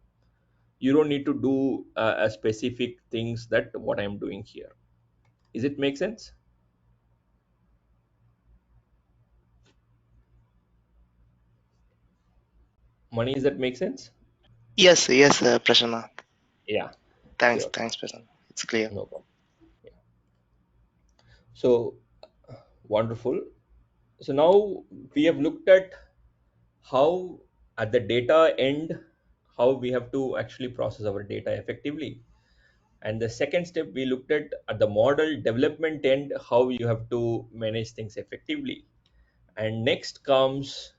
You don't need to do a specific things that what I'm doing here. Is it make sense? Money, is that make sense? Yes, yes, Prasanna. Yeah, Thanks, sure. thanks, Prasanna. It's clear. No problem. Yeah. So wonderful. So now we have looked at how at the data end, how we have to actually process our data effectively. And the second step, we looked at the model development end, how you have to manage things effectively. And next comes,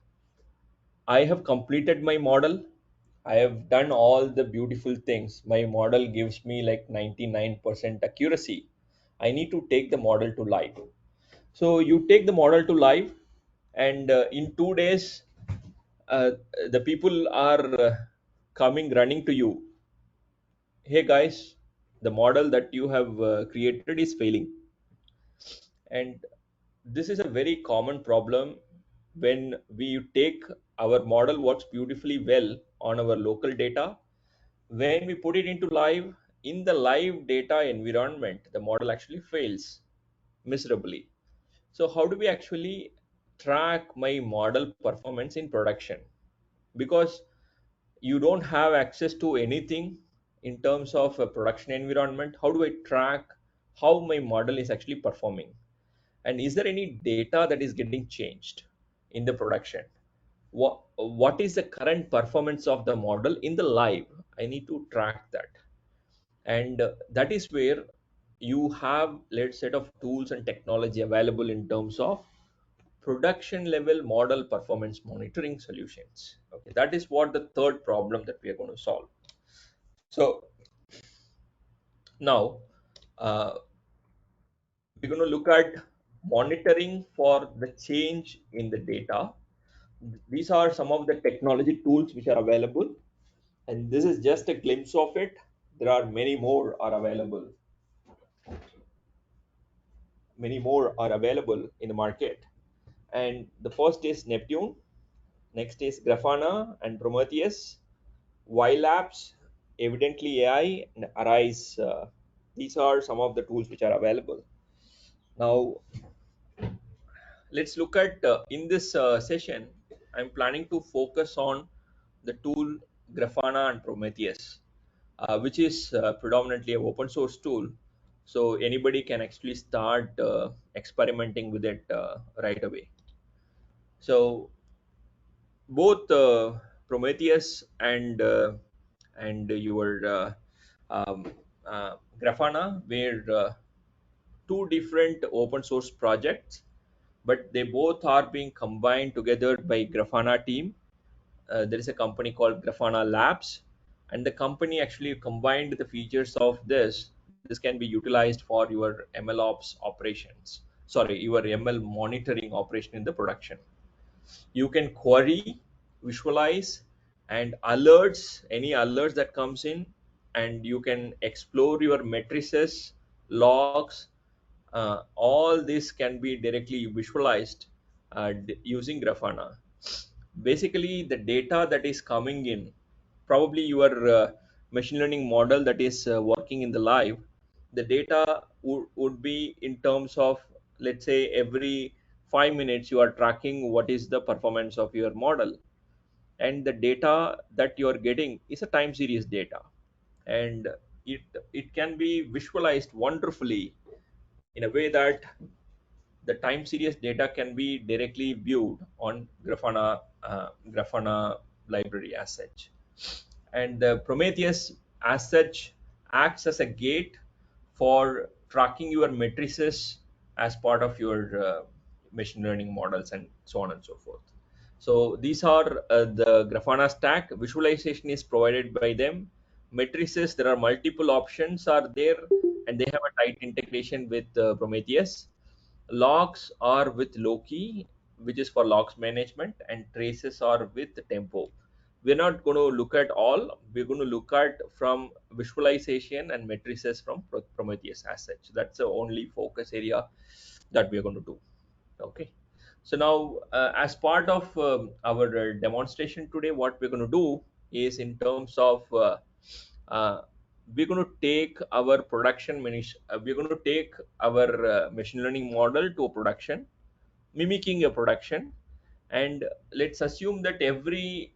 I have completed my model. I have done all the beautiful things. My model gives me like 99% accuracy. I need to take the model to live. So you take the model to live, and in 2 days, uh, the people are coming running to you. Hey guys, the model that you have created is failing. And this is a very common problem when we take our model works beautifully well on our local data. When we put it into live, in the live data environment, the model actually fails miserably. So how do we actually track my model performance in production? Because you don't have access to anything in terms of a production environment. How do I track how my model is actually performing? And is there any data that is getting changed in the production? What is the current performance of the model in the live? I need to track that. And that is where you have let's set of tools and technology available in terms of production level model performance monitoring solutions. Okay, that is what the third problem that we are going to solve. So now uh, we're going to look at monitoring for the change in the data. These are some of the technology tools which are available, and this is just a glimpse of it. There are many more are available. Many more are available in the market. And the first is Neptune, next is Grafana and Prometheus, Labs, Evidently AI, and Arise. These are some of the tools which are available. Now, let's look at in this session, I'm planning to focus on the tool Grafana and Prometheus, which is predominantly an open source tool. So anybody can actually start experimenting with it right away. So both Prometheus and your um, Grafana were two different open source projects, but they both are being combined together by Grafana team. There is a company called Grafana Labs, and the company actually combined the features of this. This can be utilized for your MLOps operations. Sorry, your ML monitoring operation in the production. You can query, visualize, and alerts any alerts that comes in, and you can explore your matrices, logs. All this can be directly visualized using Grafana. Basically, the data that is coming in, probably your machine learning model that is working in the live, the data would be in terms of, let's say, every 5 minutes you are tracking what is the performance of your model, and the data that you are getting is a time series data, and it it can be visualized wonderfully in a way that the time series data can be directly viewed on Grafana library as such. And the Prometheus as such acts as a gate for tracking your matrices as part of your machine learning models and so on and so forth. So these are the Grafana stack. Visualization is provided by them. Matrices, there are multiple options are there, and they have a tight integration with Prometheus. Logs are with Loki, which is for logs management, and traces are with Tempo. We're not going to look at all. We're going to look at from visualization and matrices from Prometheus as such. That's the only focus area that we're going to do. Okay. So now, as part of our demonstration today, what we're going to do is in terms of uh, we're going to take our we're going to take our machine learning model to a production, mimicking a production, and let's assume that every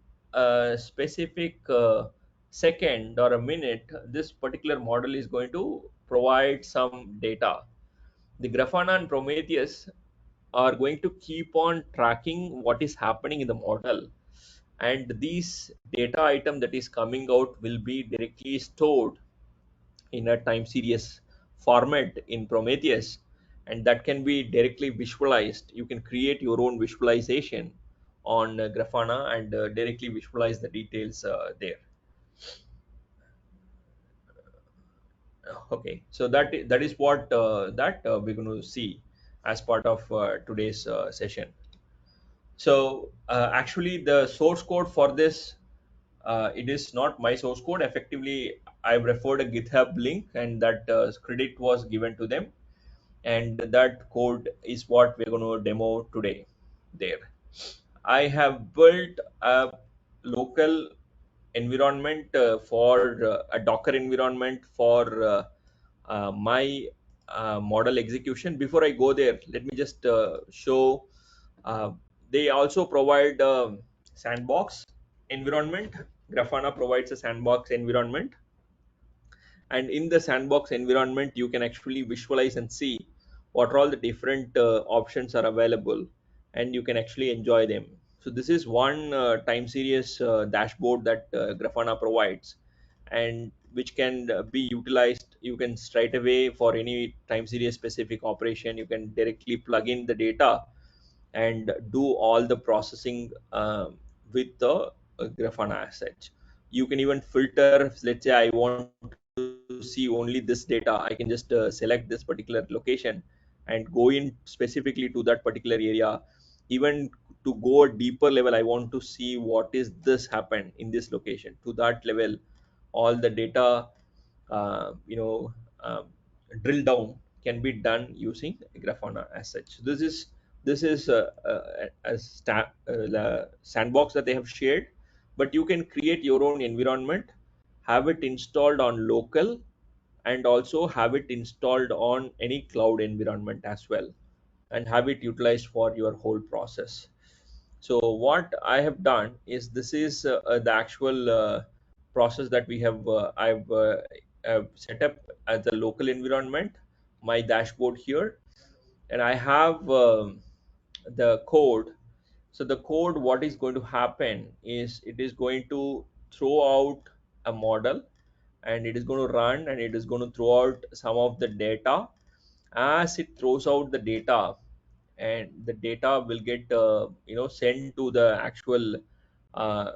specific second or a minute, this particular model is going to provide some data. The Grafana and Prometheus are going to keep on tracking what is happening in the model, and these data item that is coming out will be directly stored in a time series format in Prometheus, and that can be directly visualized. You can create your own visualization on Grafana and directly visualize the details there. Okay, so that is what that we're going to see as part of today's session. So actually, the source code for this, it is not my source code. Effectively, I've referred a GitHub link, and that credit was given to them, and that code is what we're going to demo today. There, I have built a local environment for a Docker environment for my model execution. Before I go there, let me just show. Uh, they also provide sandbox environment. Grafana provides a sandbox environment, and in the sandbox environment you can actually visualize and see what are all the different options are available, and you can actually enjoy them. So this is one time series dashboard that Grafana provides, and which can be utilized. You can straight away for any time series specific operation, you can directly plug in the data and do all the processing with the Grafana assets. You can even filter. Let's say I want to see only this data. I can just select this particular location and go in specifically to that particular area. Even to go a deeper level, I want to see what is this happened in this location. To that level, all the data, uh, you know, um, drill down can be done using Grafana as such. So this is a sandbox that they have shared, but you can create your own environment, have it installed on local, and also have it installed on any cloud environment as well, and have it utilized for your whole process. So what I have done is, this is the actual process that we have. I've set up as a local environment, my dashboard here, and I have the code. So the code, what is going to happen is, it is going to throw out a model, and it is going to run, and it is going to throw out some of the data. As it throws out the data, and the data will get sent to the actual uh,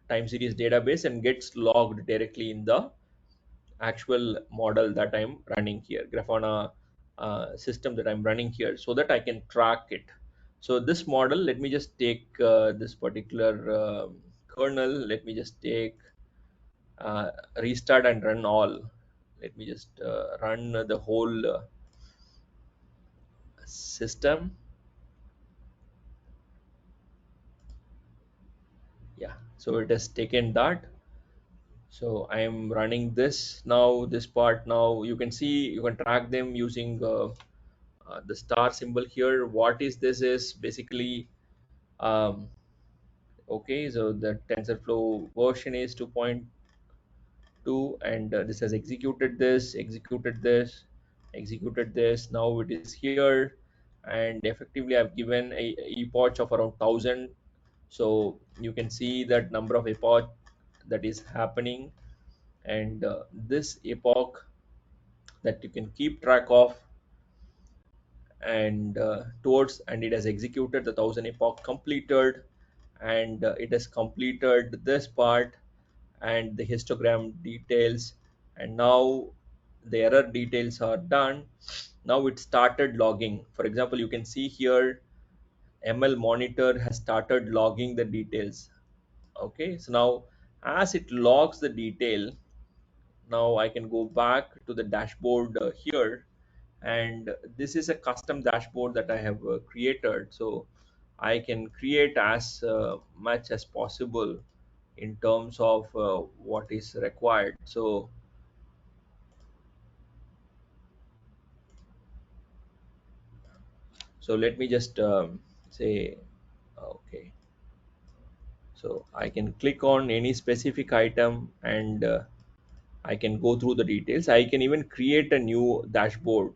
time series database and gets logged directly in the actual model that I'm running here, Grafana system that I'm running here, so that I can track it. So this model, let me just take this particular kernel. Let me just take uh, restart and run all. Let me just run the whole system. Yeah, so it has taken that. So I am running this now, this part. Now you can see, you can track them using the star symbol here. What is this is basically, um, okay, so the TensorFlow version is 2.2, and this has executed this. Now it is here, and effectively I've given a epoch of around 1000. So you can see that number of epoch that is happening, and this epoch that you can keep track of, and and it has executed the 1000 epoch completed, and it has completed this part and the histogram details, and now the error details are done. Now it started logging. For example, you can see here ML monitor has started logging the details. Okay, so now as it logs the detail, now I can go back to the dashboard here, and this is a custom dashboard that I have created. So I can create as much as possible in terms of what is required. So let me just say, okay, so I can click on any specific item, and I can go through the details. I can even create a new dashboard,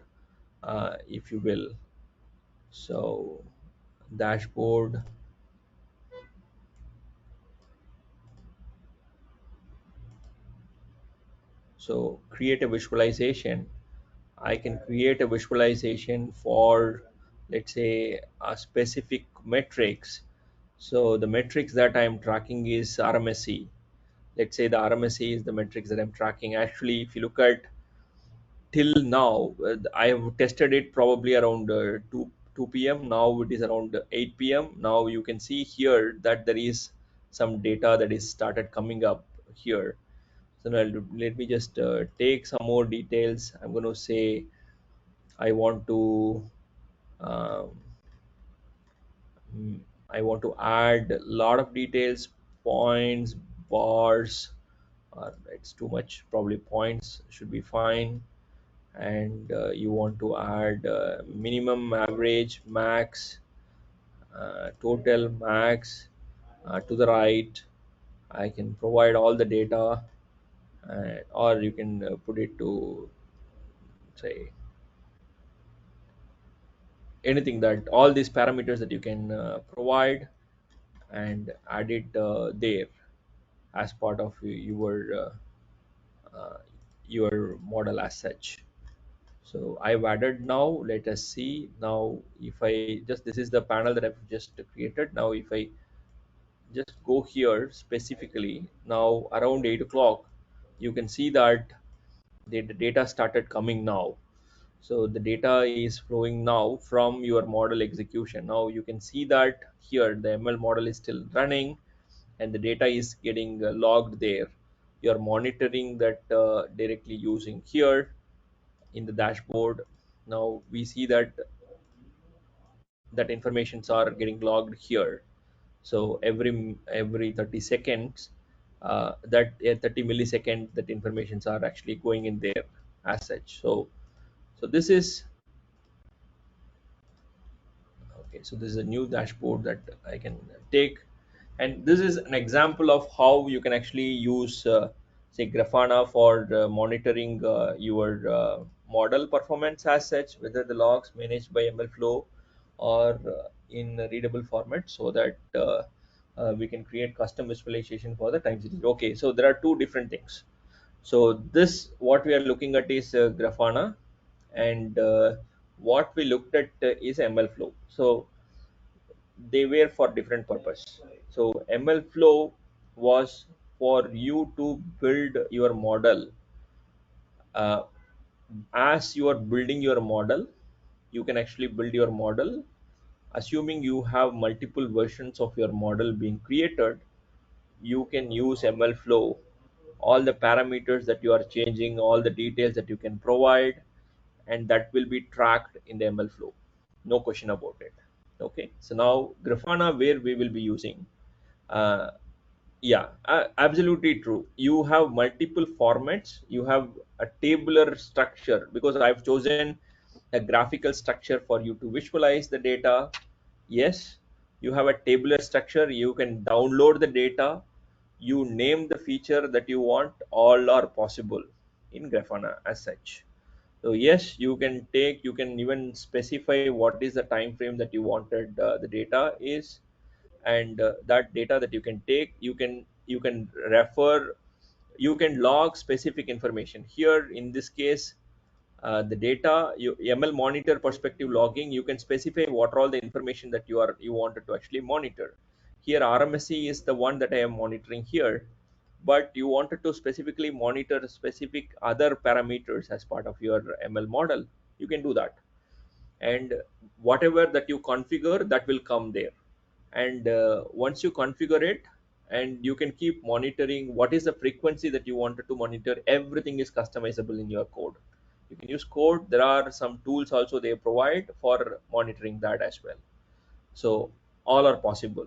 if you will. So dashboard, So create a visualization. I can create a visualization for, let's say, a specific metrics. So the metrics that I'm tracking is RMSE. Let's say the RMSE is the metrics that I'm tracking. Actually, if you look at till now, I have tested it probably around 2 p.m. Now it is around 8 p.m. Now you can see here that there is some data that is started coming up here. So now let me just take some more details. I'm going to say I want to um, mm, I want to add a lot of details, points, bars. It's too much. Probably points should be fine. And you want to add minimum, average, max, total, max, to the right. I can provide all the data, or you can put it to, say, anything, that all these parameters that you can provide and add it there as part of uh, your model as such. So I've added. Now let us see. Now if I just, this is the panel that I've just created. Now if I just go here specifically, now around 8 o'clock, you can see that the data started coming now. So the data is flowing now from your model execution. Now you can see that here the ML model is still running and the data is getting logged there. You're monitoring that directly using here in the dashboard. Now we see that informations are getting logged here. So every 30 seconds, that 30 millisecond, that informations are actually going in there as such. So this is okay. So this is a new dashboard that I can take, and this is an example of how you can actually use say Grafana for monitoring your model performance as such, whether the logs managed by MLflow or in a readable format, so that we can create custom visualization for the time series. Okay, so there are two different things. So this, what we are looking at is Grafana, and what we looked at is MLflow. So they were for different purpose. So MLflow was for you to build your model. uh, as you are building your model, you can actually build your model assuming you have multiple versions of your model being created. You can use MLflow, all the parameters that you are changing, all the details that you can provide, and that will be tracked in the MLflow. No question about it. Okay, so now Grafana, where we will be using. Uh, yeah, absolutely true. You have multiple formats. You have a tabular structure, because I've chosen a graphical structure for you to visualize the data. Yes, you have a tabular structure. You can download the data. You name the feature that you want. All are possible in Grafana as such. So yes, you can take. You can even specify what is the time frame that you wanted the data is, and that data that you can take, you can refer, you can log specific information here. In this case, the data, ML monitor perspective logging, you can specify what are all the information that you wanted to actually monitor. Here RMSE is the one that I am monitoring here, but you wanted to specifically monitor specific other parameters as part of your ML model. You can do that, and whatever that you configure, that will come there. And once you configure it, and you can keep monitoring what is the frequency that you wanted to monitor, everything is customizable in your code. You can use code. There are some tools also they provide for monitoring that as well. So all are possible.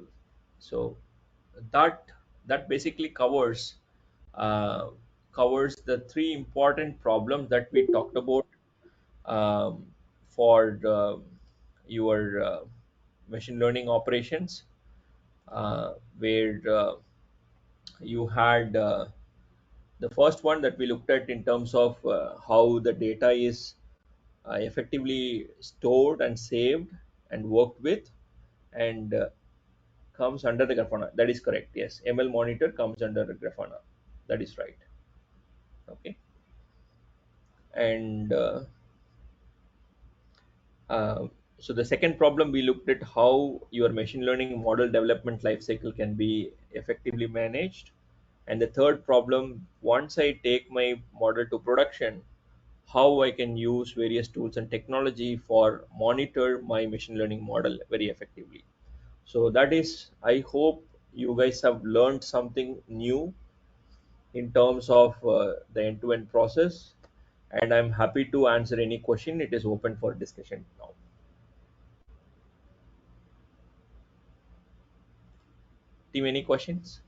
So that that basically uh, covers the three important problems that we talked about um, for your machine learning operations, where you had the first one that we looked at in terms of how the data is effectively stored and saved and worked with, and comes under the Grafana. That is correct. Yes, ML monitor comes under the Grafana. That is right. Okay. And uh, so the second problem, we looked at how your machine learning model development lifecycle can be effectively managed. And the third problem, once I take my model to production, how I can use various tools and technology for monitor my machine learning model very effectively. So that is, I hope you guys have learned something new in terms of the end-to-end process, and I'm happy to answer any question. It is open for discussion now. Team, any questions?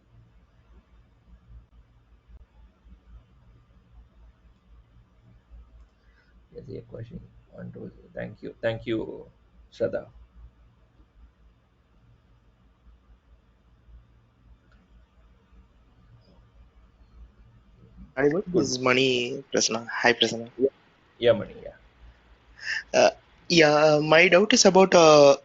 Yes, a question. One, two, three. Thank you, Shraddha. Audible? This Good. is Mani Prasanna. Hi, Prasanna. Yeah, yeah, Mani. Yeah. Uh, yeah, my doubt is about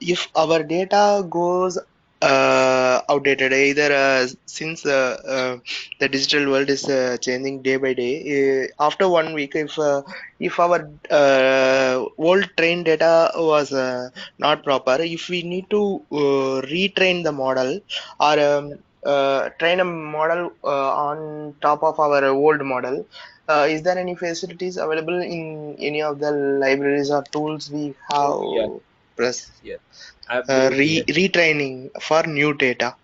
if our data goes outdated, either since the digital world is changing day by day. After 1 week, if our old trained data was not proper, if we need to retrain the model or train a model on top of our old model, is there any facilities available in any of the libraries or tools we have Oh, yes, plus yes. Absolutely, yes. retraining for new data?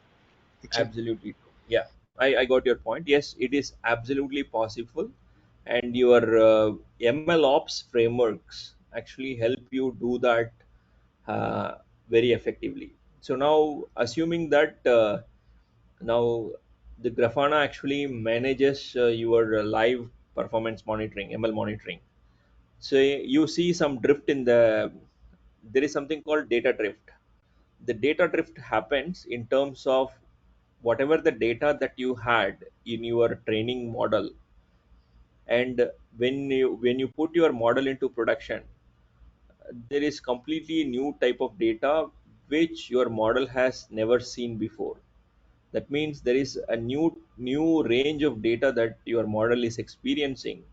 Actually, Absolutely true. Yeah, I got your point. Yes, it is absolutely possible, and your ML ops frameworks actually help you do that uh, very effectively. So now, assuming that now the Grafana actually manages your live performance monitoring, ML monitoring. So you see some drift in there is something called data drift. The data drift happens in terms of whatever the data that you had in your training model, and when you put your model into production, there is completely new type of data which your model has never seen before. That means there is a new range of data that your model is experiencing.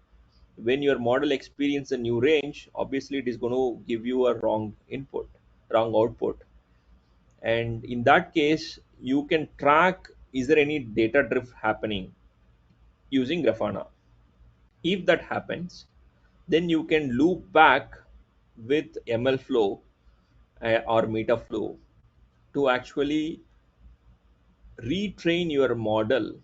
When your model experience a new range, obviously it is going to give you a wrong input, wrong output. And in that case, you can track, is there any data drift happening using Grafana. If that happens, then you can loop back with ML flow or Metaflow to actually retrain your model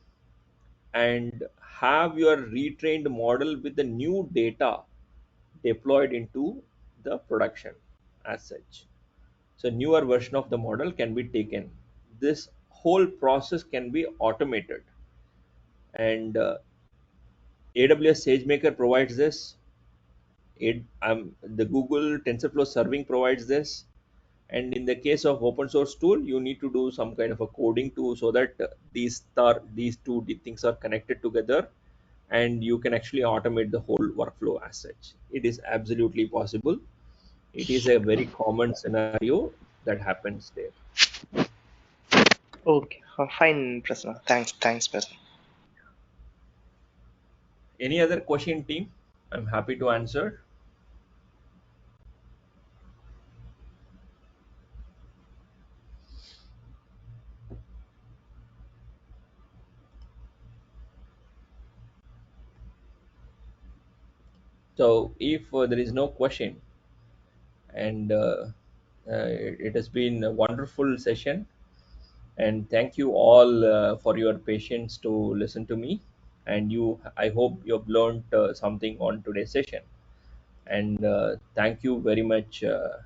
and have your retrained model with the new data deployed into the production as such. So newer version of the model can be taken. This whole process can be automated, and AWS SageMaker provides this. The Google TensorFlow serving provides this, and in the case of open source tool, you need to do some kind of a coding too, so that these two things are connected together, and you can actually automate the whole workflow as such. It is absolutely possible. It is a very common scenario that happens there. okay, fine, Prasanna. Thanks, Prasanna. Any other question, team? I'm happy to answer. So if there is no question, and it has been a wonderful session, and thank you all for your patience to listen to me, and I hope you have learned something on today's session, and thank you very much uh,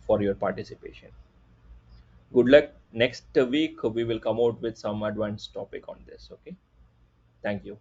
for your participation. Good luck. Next week we will come out with some advanced topic on this. Okay, thank you.